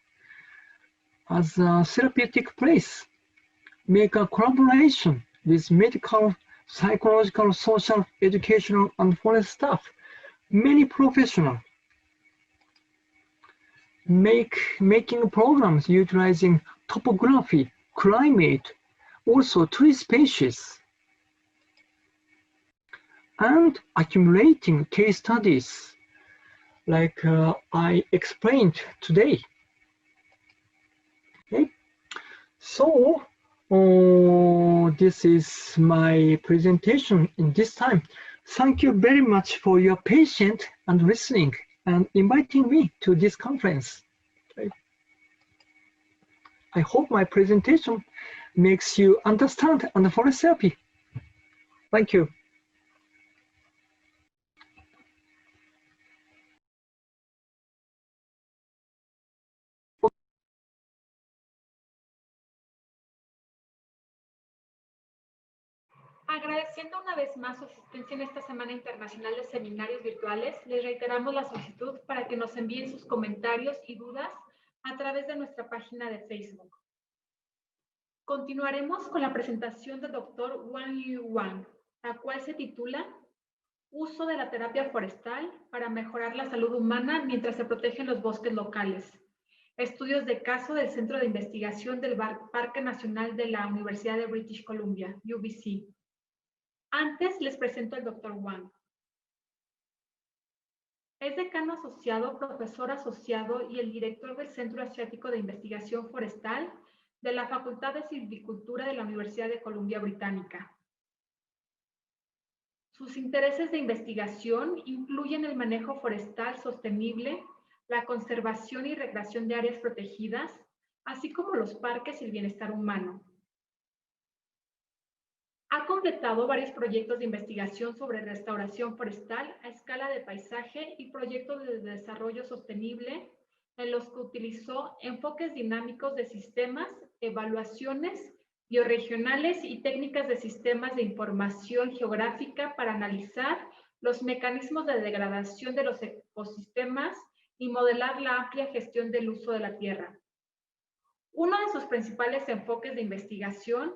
as a therapeutic place. Make a collaboration with medical, psychological, social, educational, and forest staff. Many professionals. Making programs utilizing topography, climate, also tree species. And accumulating case studies like I explained today. Okay, so this is my presentation in this time. Thank you very much for your patience and listening and inviting me to this conference. Okay. I hope my presentation makes you understand on the forest therapy. Thank you. Agradeciendo una vez más su asistencia en esta Semana Internacional de Seminarios Virtuales, les reiteramos la solicitud para que nos envíen sus comentarios y dudas a través de nuestra página de Facebook. Continuaremos con la presentación del Dr. Wang Yu Wang, la cual se titula Uso de la terapia forestal para mejorar la salud humana mientras se protegen los bosques locales. Estudios de caso del Centro de Investigación del Parque Nacional de la Universidad de British Columbia, UBC. Antes les presento al Dr. Wang. Es decano asociado, profesor asociado y el director del Centro Asiático de Investigación Forestal de la Facultad de Silvicultura de la Universidad de Columbia Británica. Sus intereses de investigación incluyen el manejo forestal sostenible, la conservación y recreación de áreas protegidas, así como los parques y el bienestar humano. Ha completado varios proyectos de investigación sobre restauración forestal a escala de paisaje y proyectos de desarrollo sostenible, en los que utilizó enfoques dinámicos de sistemas, evaluaciones bioregionales y técnicas de sistemas de información geográfica para analizar los mecanismos de degradación de los ecosistemas y modelar la amplia gestión del uso de la tierra. Uno de sus principales enfoques de investigación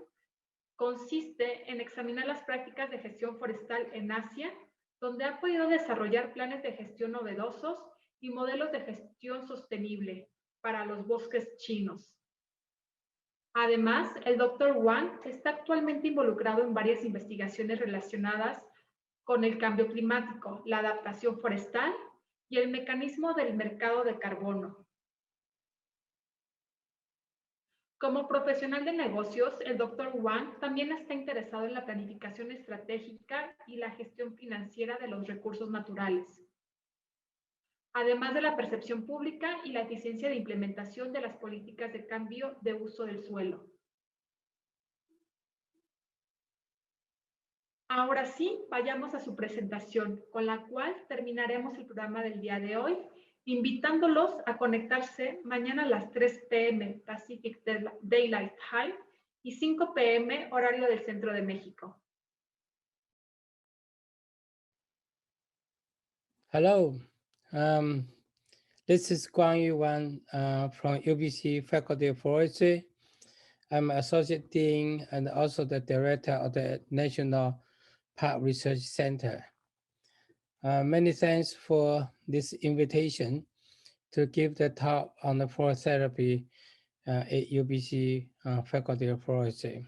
consiste en examinar las prácticas de gestión forestal en Asia, donde ha podido desarrollar planes de gestión novedosos y modelos de gestión sostenible para los bosques chinos. Además, el Dr. Wang está actualmente involucrado en varias investigaciones relacionadas con el cambio climático, la adaptación forestal y el mecanismo del mercado de carbono. Como profesional de negocios, el Dr. Wang también está interesado en la planificación estratégica y la gestión financiera de los recursos naturales, además de la percepción pública y la eficiencia de implementación de las políticas de cambio de uso del suelo. Ahora sí, vayamos a su presentación, con la cual terminaremos el programa del día de hoy, invitándolos a conectarse mañana a las 3 p.m. Pacific Daylight Time y 5 p.m. horario del Centro de México. Hello, this is Guangyu Wan from UBC Faculty of Forestry. I'm Associate Dean and also the Director of the National Park Research Center. Many thanks for this invitation to give the talk on the forest therapy at UBC Faculty of Forestry.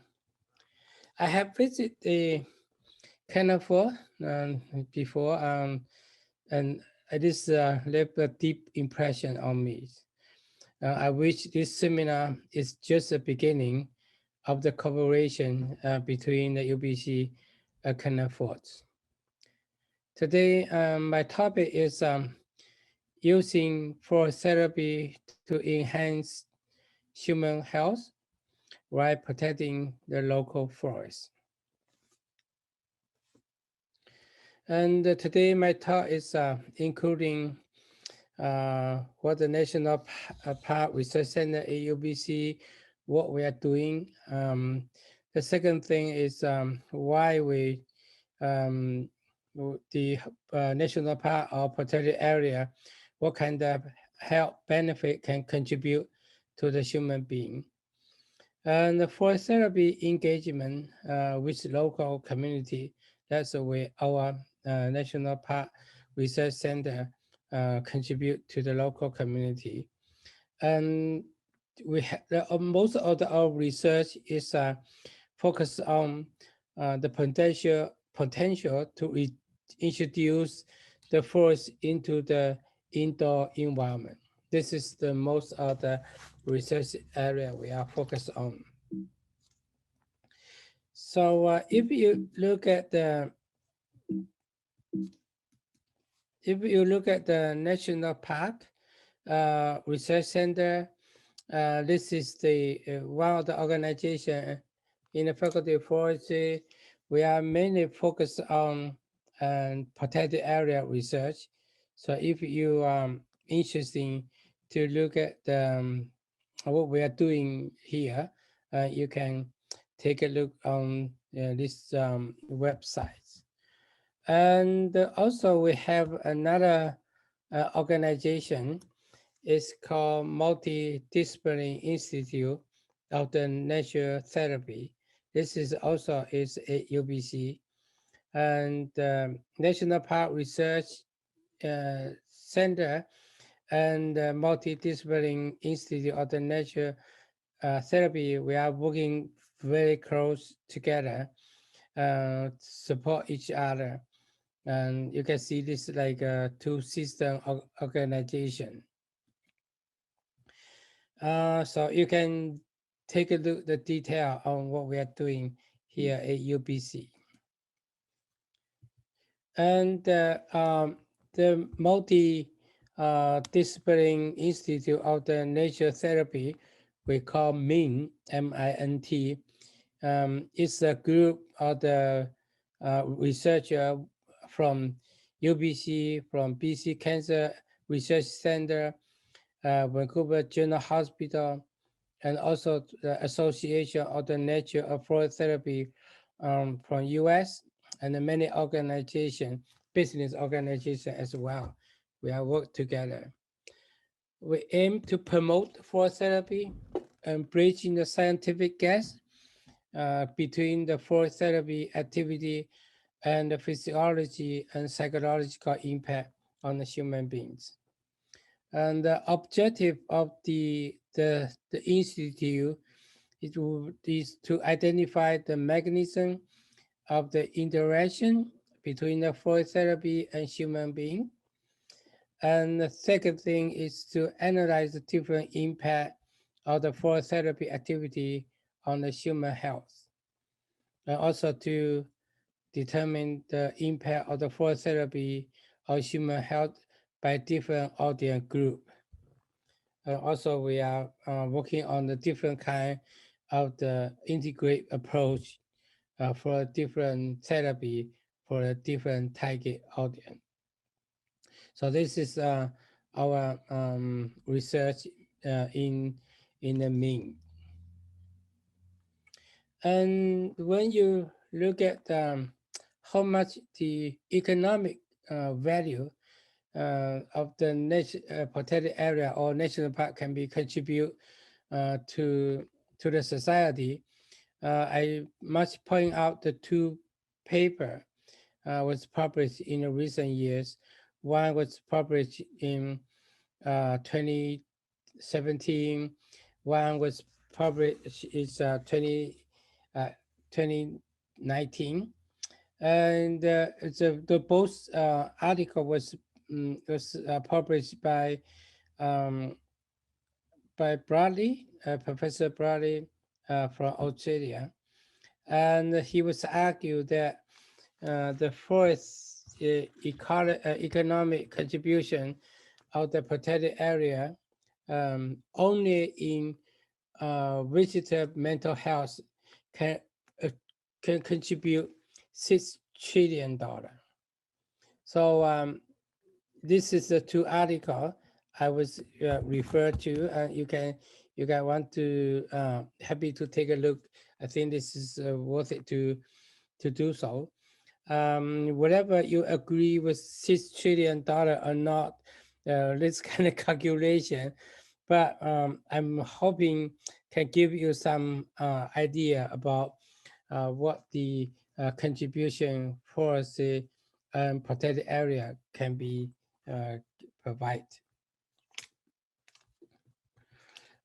I have visited the Canada before, and this left a deep impression on me. I wish this seminar is just the beginning of the cooperation between the UBC Canada Forts. Today, my topic is using forest therapy to enhance human health while protecting the local forest. And today my talk is including what the National Park Research Center at UBC, what we are doing. The second thing is why we, the National Park or protected area, what kind of health benefit can contribute to the human being. And the forest therapy engagement with local community, that's the way our National Park Research Center contribute to the local community. And we most of our research is focused on the potential to introduce the forest into the indoor environment. This is the most of the research area we are focused on. So if you look at the National Park Research Center, this is the one of the organization in the Faculty of Forestry. We are mainly focused on protected area research. So if you are interested to look at what we are doing here, you can take a look on this website. And also we have another organization. It's called Multi-Disciplinary Institute of the Natural Therapy. This is also is at UBC. And National Park Research Center and Multi-Disciplinary Institute of the Natural Therapy, we are working very close together, support each other. And you can see this like a two-system organization. So you can take a look at the detail on what we are doing here at UBC. And the multi-disciplinary Institute of the Nature Therapy, we call MINT, M-I-N-T, is a group of the researcher from UBC, from BC Cancer Research Center, Vancouver General Hospital, and also the Association of the Nature of Forest Therapy from US, and many organizations, business organizations as well. We have worked together. We aim to promote forest therapy and bridging the scientific gap between the forest therapy activity and the physiology and psychological impact on the human beings. And the objective of the institute is to identify the mechanism of the interaction between the forest therapy and human being. And the second thing is to analyze the different impact of the forest therapy activity on the human health. And also to determine the impact of the forest therapy on human health by different audience group. Also, we are working on the different kind of the integrate approach for a different therapy for a different target audience. So this is our research in the MINT. And when you look at how much the economic value of the protected area or national park can be contribute to the society, I must point out the two paper was published in the recent years. One was published in 2017. One was published is 2019, and the both article was published by Bradley, Professor Bradley from Australia, and he was argued that the forest economic contribution of the protected area only in visitor mental health can contribute $6 trillion. So this is the two article I was referred to, and you guys want to happy to take a look. I think this is worth it to do so. Whatever you agree with $6 trillion or not, this kind of calculation, but I'm hoping can give you some idea about what the contribution for the protected area can be provide.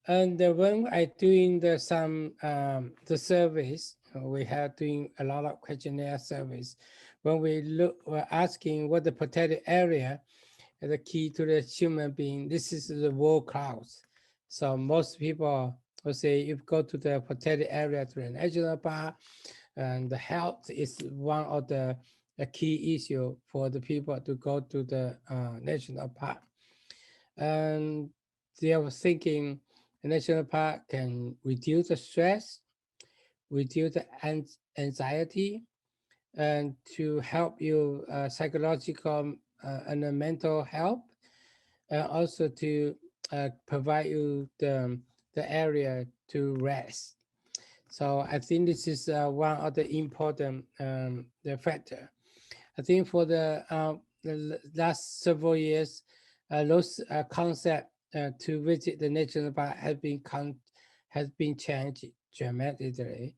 And when I doing some the surveys, we have doing a lot of questionnaire surveys. When we're asking what the protected area is the key to the human being, this is the world class. So most people will say if you go to the protected area to the national park, and the health is one of the key issue for the people to go to the national park. And they were thinking the national park can reduce the stress, reduce the anxiety, and to help you psychological and mental health, and also to provide you the area to rest. So I think this is one of the important the factor. I think for the last several years, those concept to visit the national park has been changed dramatically.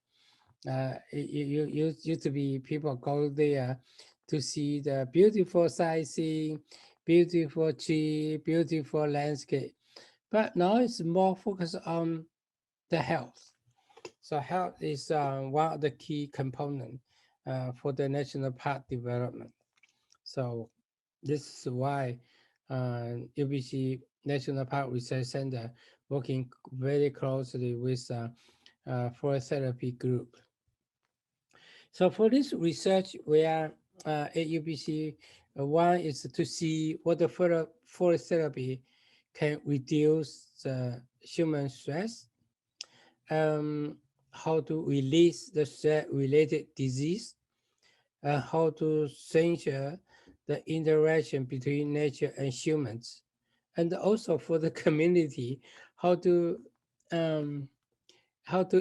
It used to be people go there to see the beautiful sightseeing, beautiful tree, beautiful landscape. But now it's more focused on the health. So health is one of the key components for the national park development. So this is why UBC National Park Research Center working very closely with forest therapy group. So for this research, we are at UBC. One is to see what the forest therapy can reduce the human stress, how to release the stress-related disease, how to censure the interaction between nature and humans, and also for the community, how to um,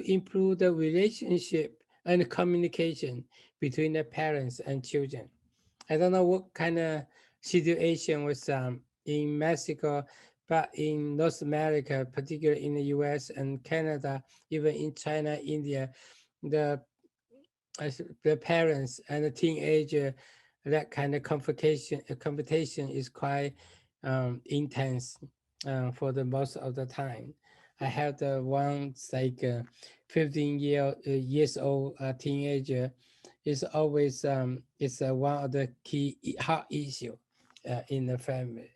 improve the relationship and communication between the parents and children. I don't know what kind of situation was in Mexico, but in North America, particularly in the US and Canada, even in China, India, the the parents and the teenager, that kind of competition is quite intense for the most of the time. I have the one like 15 years old teenager is always one of the key hot issue in the family.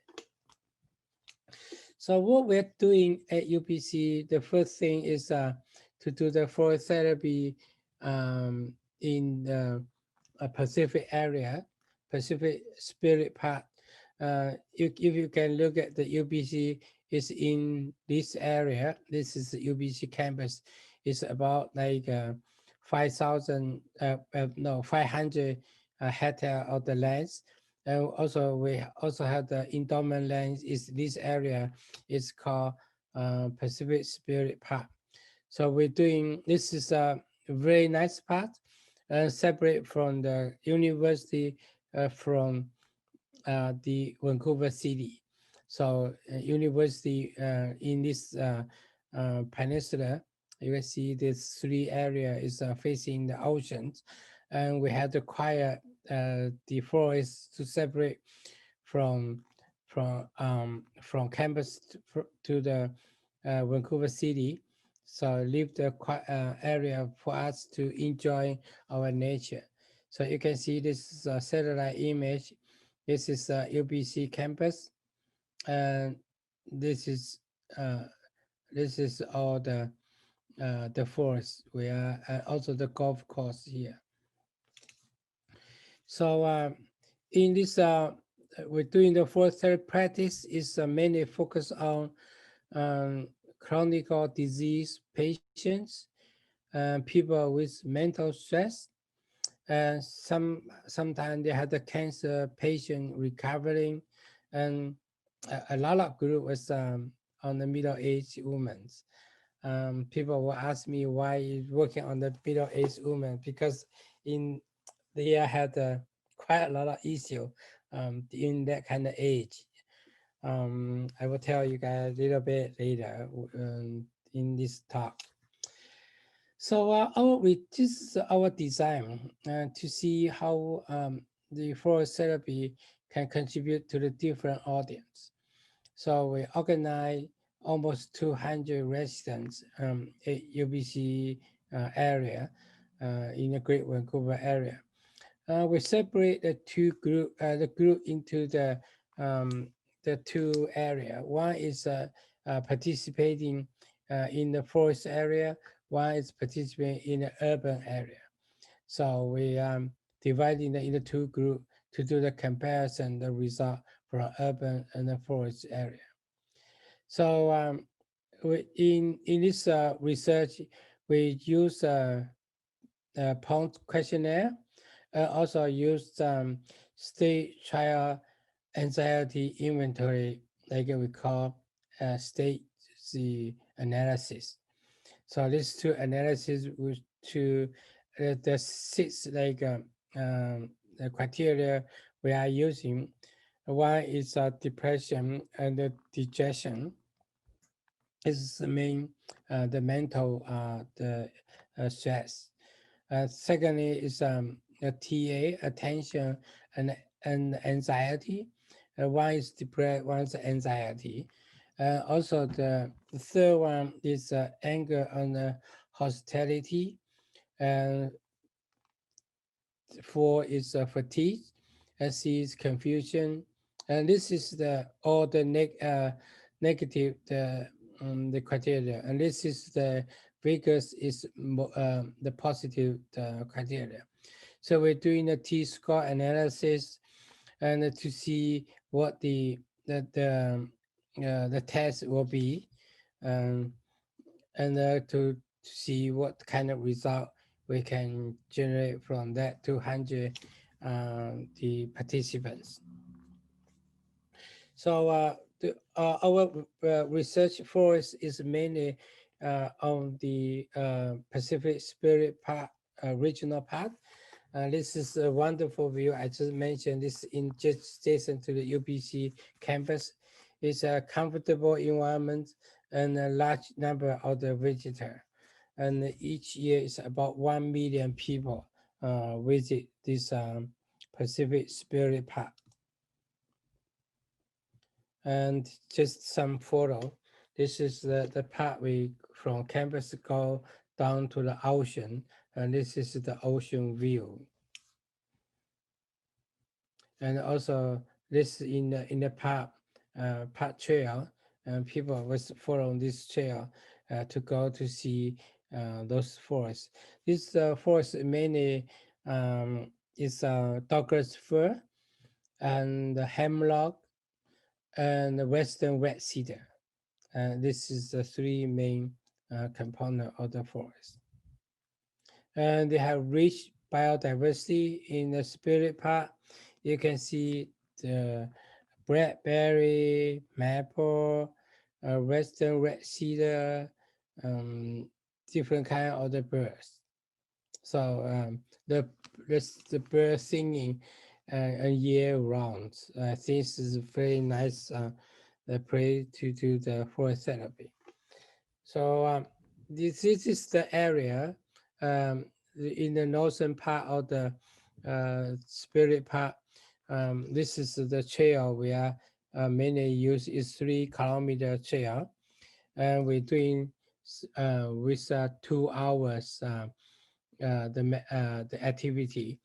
So what we're doing at UPC, the first thing is to do the forest therapy in the Pacific area, Pacific Spirit part. If you can look at the UBC, is in this area. This is the UBC campus. It's about like 5,000, 500 hectare of the lands. And also we also have the endowment lands. Is this area is called Pacific Spirit Park. So we're doing, this is a very nice part, separate from the university, from the Vancouver City. So university in this peninsula, you can see these three areas is facing the oceans, and we had to acquire the forest to separate from campus to the Vancouver City. So leave the area for us to enjoy our nature. So you can see this is a satellite image. This is a UBC campus, and this is all the forest. We are also the golf course here. So in this, we're doing the forest therapy practice is mainly focused on chronic disease patients, people with mental stress, and sometimes they had the cancer patient recovering, and a lot of group was on the middle-aged women. People will ask me why is working on the middle-aged women, because they had quite a lot of issue in that kind of age. I will tell you guys a little bit later in this talk. So this is our design to see how the forest therapy can contribute to the different audience. So we organize almost 200 residents at UBC area in the Great Vancouver area. We separate the group into the two area. One is participating in the forest area. One is participating in the urban area. So we dividing into two groups to do the comparison, the result from urban and the forest area. So in this research, we use a POUND questionnaire, also used state trial anxiety inventory, like we call state analysis. So these two analyses with the six the criteria we are using. One is depression and the dejection. This is the main the mental stress. Secondly is TA, attention and anxiety. One is depression, one is anxiety. Also, the third one is anger and hostility. And 4 is fatigue. C is confusion. And this is all the negative the criteria. And this is the biggest is the positive criteria. So we're doing a T-score analysis and to see what the test will be, um, and to see what kind of result we can generate from that 200 the participants. So our research force is mainly on the Pacific Spirit part, regional part. This is a wonderful view. I just mentioned this in just adjacent to the UBC campus. It's a comfortable environment and a large number of the visitors. And each year is about 1 million people visit this Pacific Spirit Park. And just some photo. This is the part we from campus go down to the ocean, and this is the ocean view. And also this in the park trail, and people was following this trail to go to see those forests. This forest mainly is Douglas fir and hemlock and the western red cedar. This is the three main components of the forest. And they have rich biodiversity in the Spirit Park. You can see the blackberry, maple, western red cedar, different kind of the birds. So the bird singing year round. This is very nice place to do the forest therapy. So this is the area in the northern part of the Spirit Park. This is the trail we are mainly use is 3 kilometer trail, and we're doing with 2 hours the activity.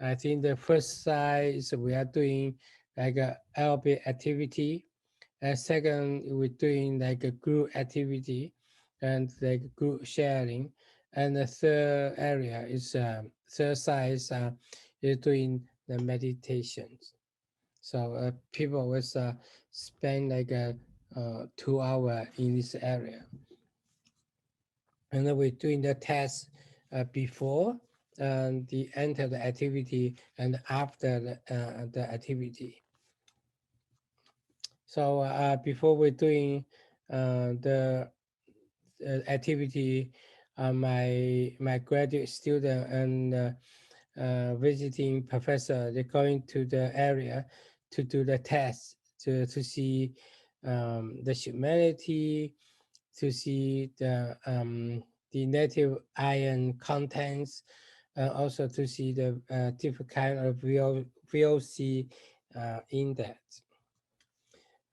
I think the first side is we are doing like a aerobic activity, and second we're doing like a group activity and like group sharing, and the third area is third side is doing the meditations. So people will spend like a 2 hours in this area, and then we're doing the test before the enter the activity and after the activity. So before we're doing the activity, my graduate student and visiting professor, they're going to the area to do the test to see the humanity, to see the native iron contents, also to see the different kind of VOC index.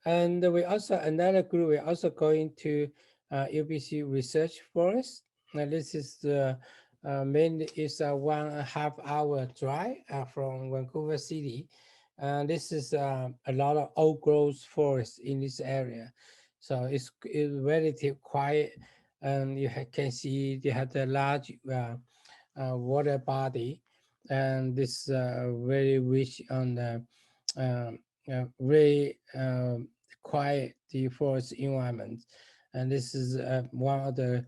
And we also, another group, we're also going to UBC Research Forest. And this is the mainly is a 1.5 hour drive from Vancouver City. This is a lot of old growth forest in this area. So it's relatively quiet, and you can see they have the large water body, and this very rich on the very quiet the forest environment, and this is one of the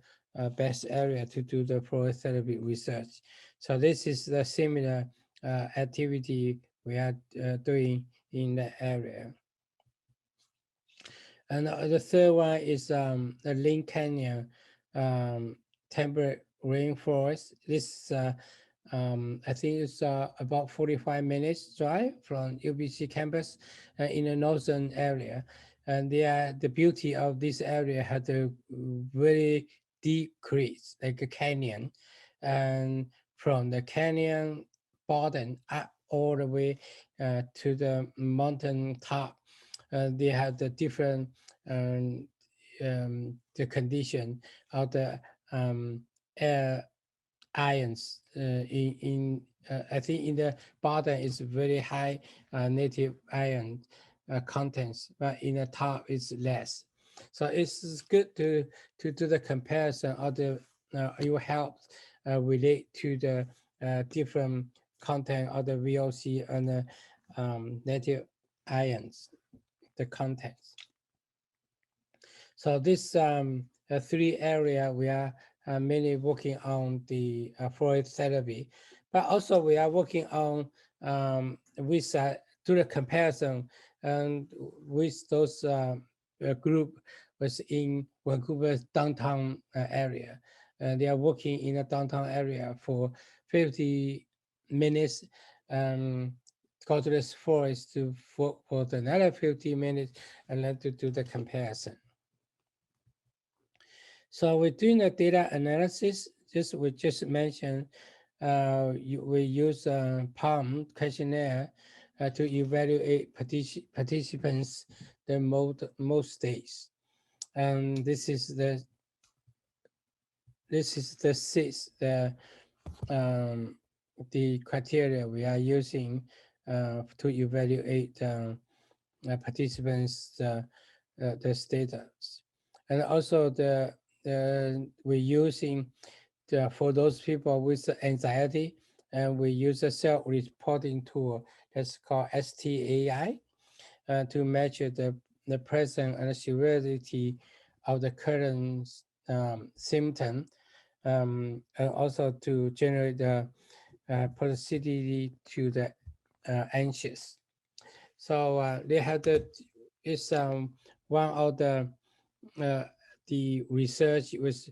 best area to do the forest therapy research. So this is the similar activity we are doing in the area. And the third one is the Lynn Canyon temperate rainforest. This I think it's about 45 minutes drive from UBC campus in the northern area. And the beauty of this area had a very deep creek, like a canyon. And from the canyon bottom up all the way to the mountain top, they have the different the condition of the air ions in I think in the bottom is very high native iron contents, but in the top it's less. So it's good to do the comparison of the it will help relate to the different content of the VOC and the native ions, the contents. So this 3 area we are mainly working on the forest therapy, but also we are working on with do the comparison and with those group was in Vancouver's downtown area. They are working in the downtown area for 50 minutes. Go to this forest for another 50 minutes and then to do the comparison. So we're doing the data analysis. We just mentioned we use a PALM questionnaire to evaluate participants the most days, and this is the sixth the criteria we are using to evaluate participants the status, and also we're using for those people with anxiety, and we use a self-reporting tool that's called STAI to measure the presence and severity of the current symptom, and also to generate the propensity to the anxious. So they have it's one of the research was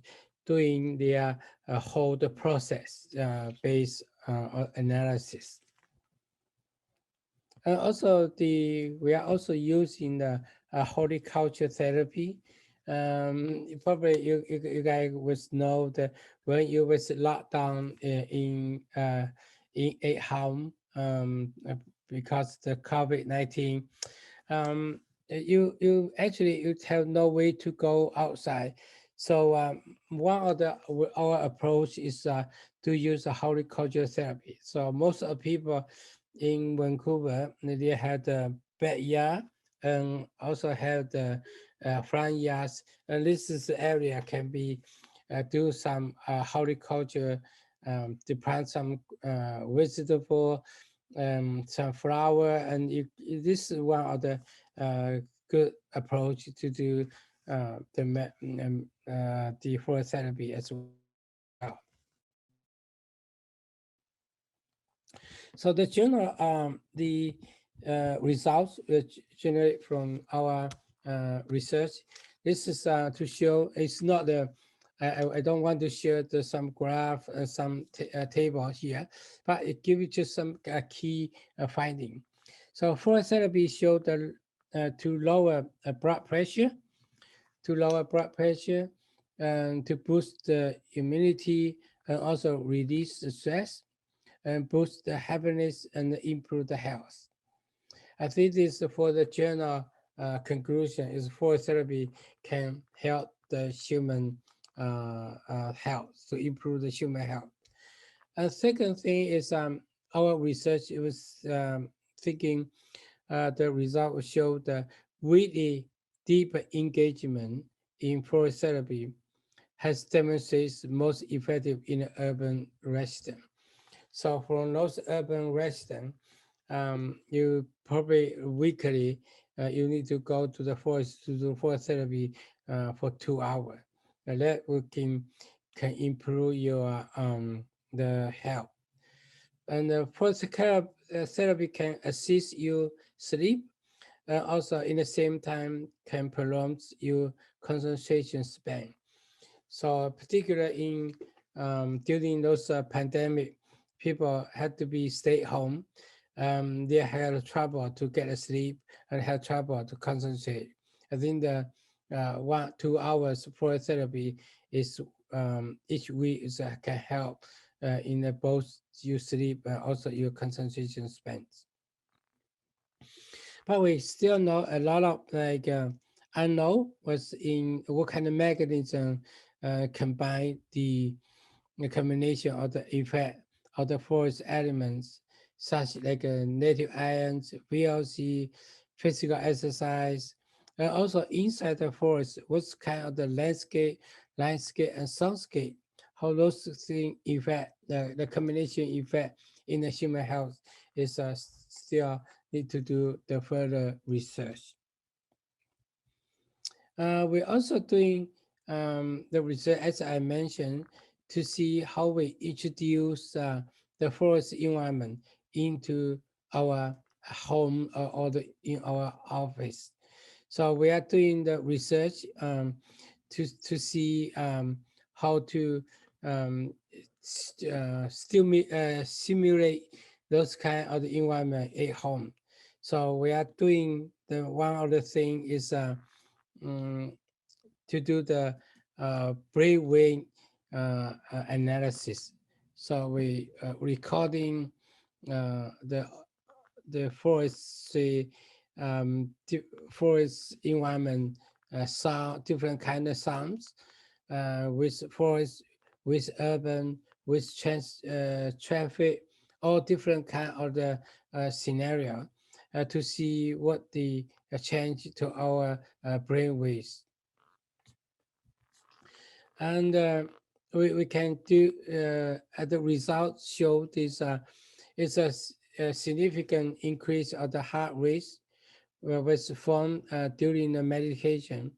doing their whole process based analysis. And also we are also using the horticulture therapy. Probably you guys would know that when you was locked down in a home because the COVID-19, you actually have no way to go outside. So one of our approach is to use a horticulture therapy. So most of the people in Vancouver, they had the backyard and also have the front yards, and this is the area can be do some horticulture, to plant some vegetable, some flower, and this is one of the good approach to do the forest therapy as well. So the general the results generate from our research. This is to show it's not the. I don't want to share some graph, some table here, but it gives you just some key finding. So forest therapy showed the to lower blood pressure, and to boost the immunity, and also reduce the stress, and boost the happiness and improve the health. I think this for the journal conclusion is forest therapy can help the human health, to improve the human health. And second thing is our research was thinking the result showed the really deep engagement in forest therapy has demonstrated most effective in urban residents. So for those urban residents, you probably weekly you need to go to the forest to do forest therapy for 2 hours. And that can improve your the health. And the forest therapy can assist you sleep, and also in the same time can prolong your concentration span. So particularly in during those pandemic, people had to be stay home. They had trouble to get asleep and had trouble to concentrate. I think the 1-2 hours for therapy is each week can help in both your sleep and also your concentration spans. But we still know a lot of unknown was in what kind of mechanism combine the combination of the effect of the forest elements, such like native ions, VLC, physical exercise, and also inside the forest, what's kind of the landscape and soundscape, how those things affect the combination effect in the human health is still need to do the further research. We're also doing the research, as I mentioned, to see how we introduce the forest environment into our home or in our office. So we are doing the research to see how to simulate those kind of the environment at home. So we are doing the one other thing is to do the brainwave analysis. So we recording the forest environment sound, different kind of sounds with forest, with urban, with traffic, all different kind of the scenario to see what the change to our brain waves. And we can do the results show this is a significant increase of the heart rate was formed during the meditation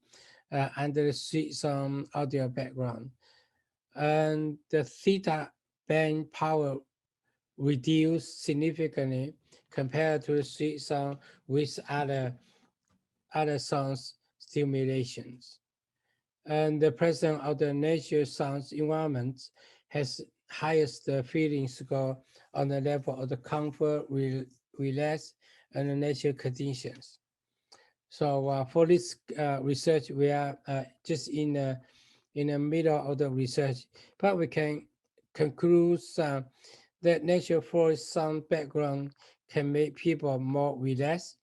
under the sweet sound audio background. And the theta band power reduced significantly compared to the sweet sound with other sounds stimulations. And the presence of the nature sounds environment has highest feeling score on the level of the comfort, relax, and the nature conditions. So for this research, we are just in the middle of the research, but we can conclude that nature forest sound background can make people more relaxed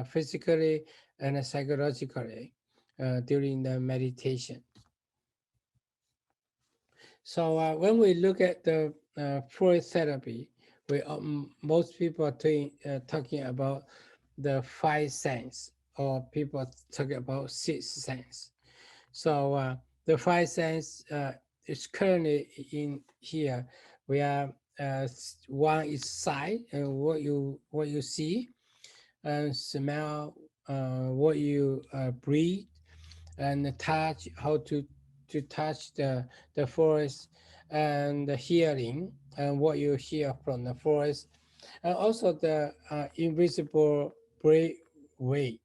physically and psychologically during the meditation. So when we look at the forest therapy, we most people are talking about the five sense, or people talk about six sense. So the five sense is currently in here. We are one is sight, and what you see, and smell, what you breathe, and touch, how to touch the forest, and the hearing, and what you hear from the forest, and also the invisible brain weight.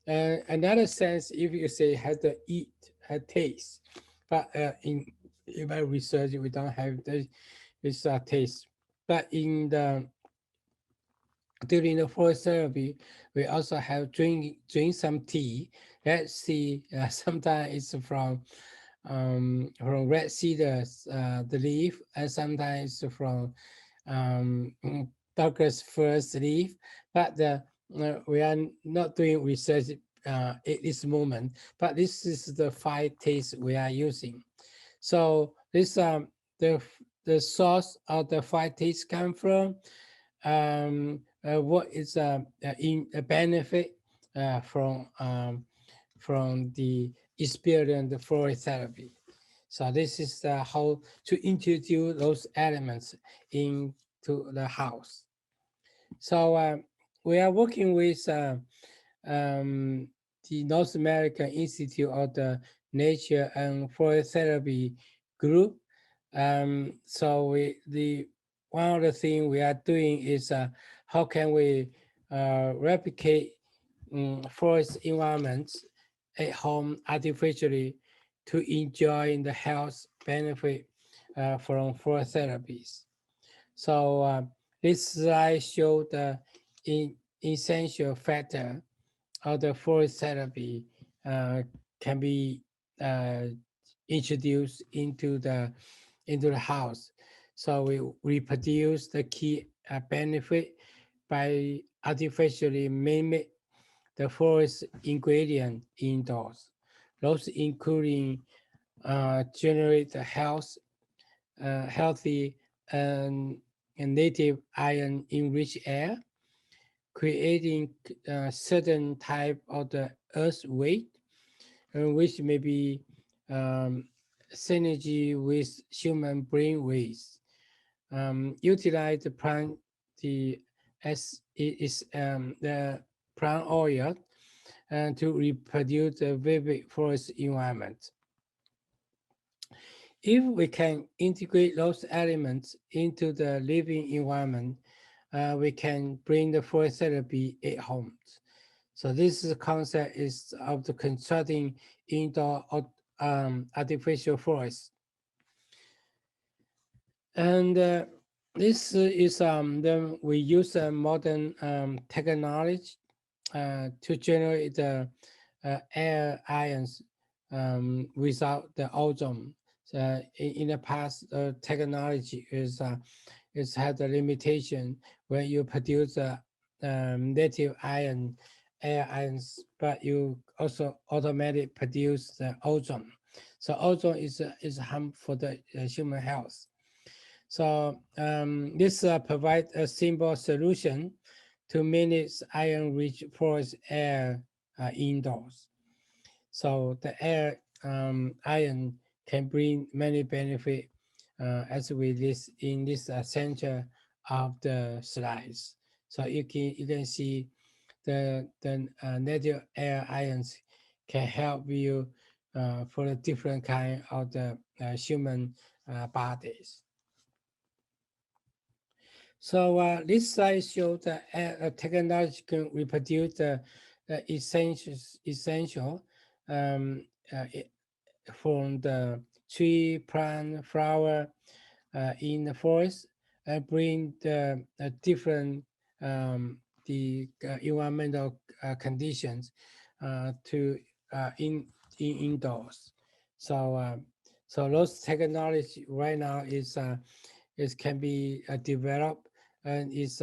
And another sense, if you say has to eat, has taste, but in my research we don't have this taste. But in the during the forest therapy, we also have drink some tea. That tea sometimes it's from red cedars, the leaf, and sometimes from Douglas first leaf. But we are not doing research at this moment. But this is the five tastes we are using. So this the source of the five tastes come from. What is in a benefit from the experience of forest therapy. So this is how to introduce those elements into the house. So we are working with the North American Institute of the Nature and Forest Therapy group. So one of the things we are doing is how can we replicate forest environments at home artificially to enjoy the health benefit from forest therapies. So this slide shows the essential factor of the forest therapy can be introduced into the house. So we reproduce the key benefit by artificially mimic the forest ingredient indoors. Those including generate the healthy and native iron enriched air, creating a certain type of the earth weight, which may be synergy with human brain waves, utilize the plant as it is the plant oil and to reproduce the vivid forest environment. If we can integrate those elements into the living environment, we can bring the forest therapy at home. So this is the concept is of the constructing indoor artificial forest. And this is then we use modern technology to generate the air ions without the ozone. In the past, technology is had a limitation where you produce native air ions, but you also automatically produce the ozone. So ozone is harmful for the human health. So this provides a simple solution to manage iron-rich forest air indoors. So the air ion can bring many benefits as we list in this center of the slides. So you can see the native air ions can help you for the different kind of the human bodies. So this slide shows the technology can reproduce the essential from the tree, plant, flower in the forest and bring the different the environmental conditions to indoors. So those technology right now is can be developed and is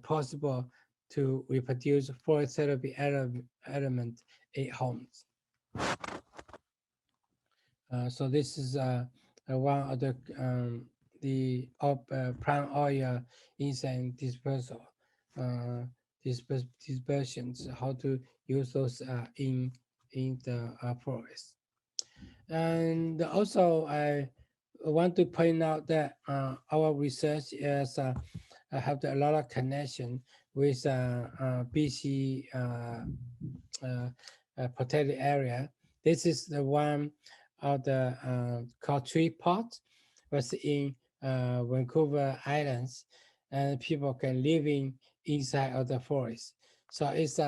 possible to reproduce forest therapy element at homes. So this is one of the plant oil insect dispersal dispersions, how to use those in the forest. And also I want to point out that our research is have a lot of connection with BC protected area. This is the one of the called tree pot, was in Vancouver Islands, and people can live inside of the forest. So it's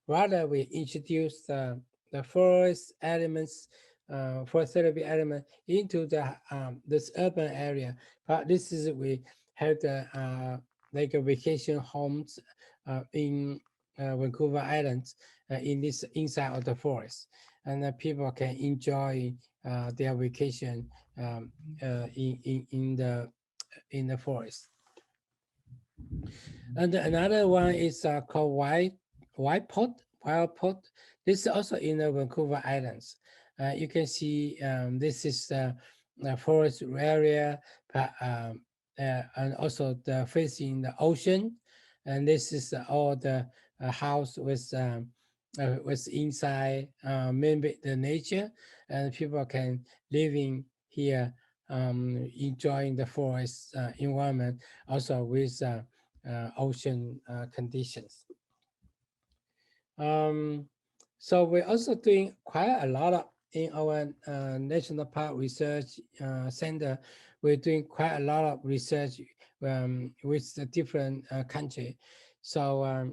rather we introduce the forest elements, forest therapy element into the this urban area. But this is we have the like a vacation homes in Vancouver Islands in this inside of the forest, and people can enjoy their vacation in the forest. And another one is called wild pot. This is also in the Vancouver Islands. You can see this is the forest area, but, and also the facing the ocean. And this is all the house with inside mimic the nature, and people can living here enjoying the forest environment, also with ocean conditions. So we're also doing quite a lot of in our National Park Research Center. We're doing quite a lot of research with the different country. So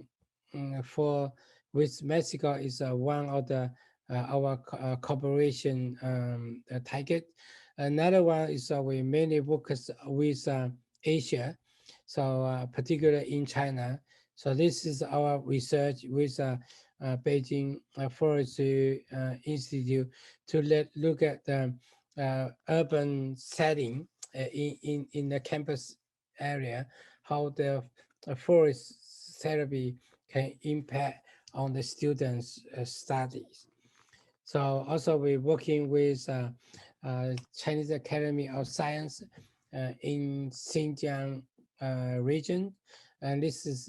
with Mexico is one of the our cooperation target. Another one is we mainly focus with Asia, so particularly in China. So this is our research with Beijing Forestry Institute to look at the urban setting in the campus area, how the forest therapy can impact on the students' studies. So also we're working with Chinese Academy of Science in Xinjiang region. And this is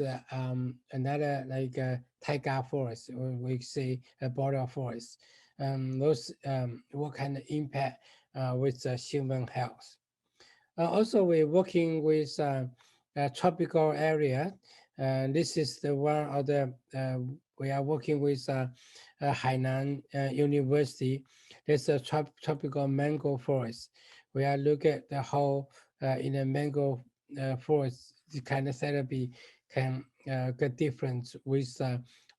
another like taiga forest, or we say a border forest. Those what kind of impact with human health. Also, we're working with a tropical area. This is the one of the, we are working with Hainan University. There's a tropical mango forest. We are looking at the whole in a mango forest, the kind of therapy can get different with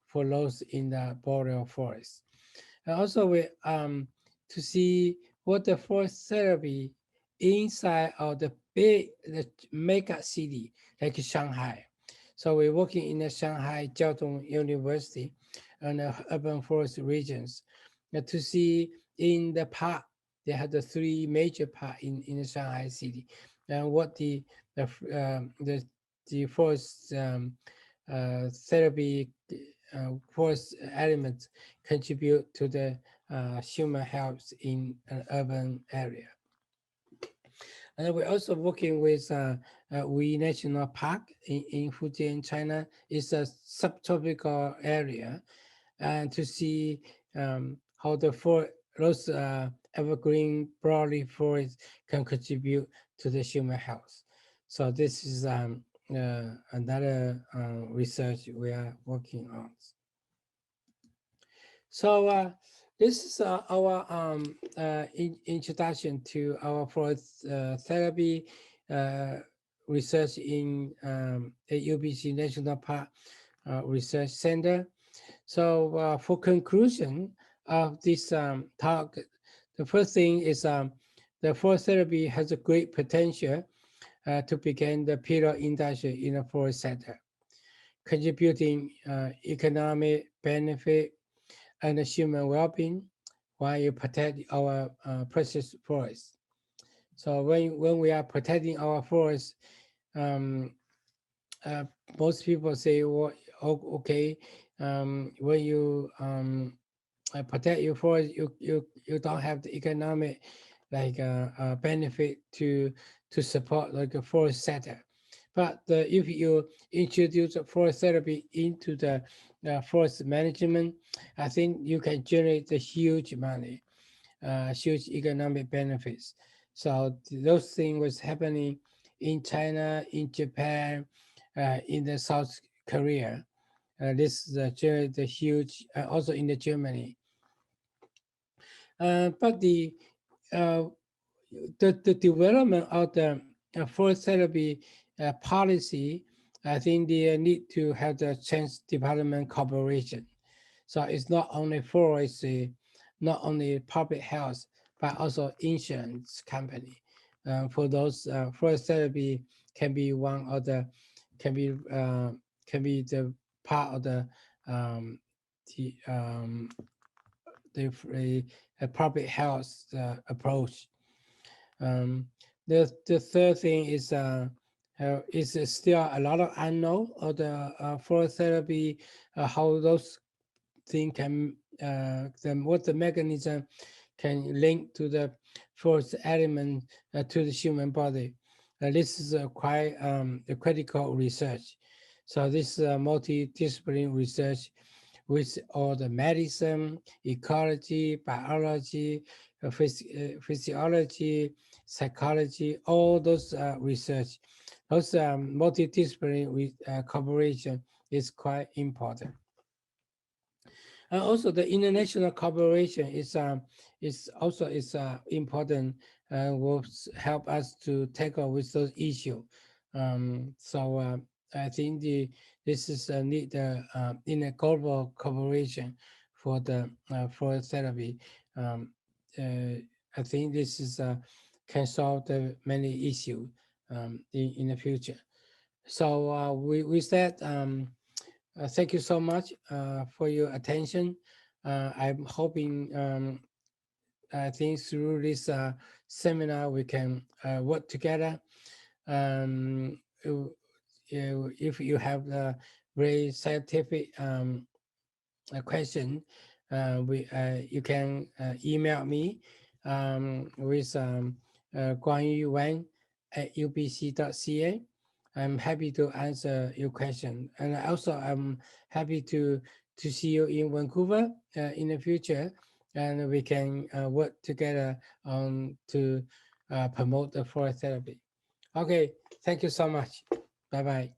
for those in the boreal forest. And also we to see what the forest therapy inside of the mega city like Shanghai. So we're working in the Shanghai Jiaotong University and the urban forest regions to see in the park. They have the three major park in the Shanghai city, and what the forest therapy forest elements contribute to the human health in an urban area. And we're also working with Wei National Park in Fujian, China. It's a subtropical area, and to see how those evergreen broadleaf forests can contribute to the human health. So this is another research we are working on. So this is our introduction to our forest therapy research in UBC National Park Research Center. So for conclusion of this talk, the first thing is the forest therapy has a great potential to become the pillar industry in the forest sector, contributing economic benefit and human well-being while you protect our precious forests. So when we are protecting our forests, most people say, well, okay, when you protect your forest, you don't have the economic benefit to support like a forest sector. But if you introduce forest therapy into the forest management, I think you can generate the huge money, huge economic benefits. So those things was happening in China, in Japan, in the South Korea. This is the huge, also in the Germany. But the development of the forest therapy policy, I think they need to have the Chinese development cooperation. So it's not only forestry, not only public health, but also insurance company. For those forest therapy can be one of the can be the part of the public health approach. The third thing is still a lot of unknown of the forest therapy, how those things can, what the mechanism can link to the forest element to the human body. This is quite a critical research. So this is a multidisciplinary research with all the medicine, ecology, biology, physiology, psychology, all those research. Those multidisciplinary cooperation is quite important. And also the international cooperation is also important and will help us to tackle with those issues. So I think this is a need in a global cooperation for the for therapy. I think this is can solve the many issues in the future. So with that, thank you so much for your attention. I'm hoping I think through this seminar we can work together. If you have a very scientific question, you can email me with guanyuwan@ubc.ca. I'm happy to answer your question, and also I'm happy to see you in Vancouver in the future, and we can work together to promote the forest therapy. Okay, thank you so much. Bye-bye.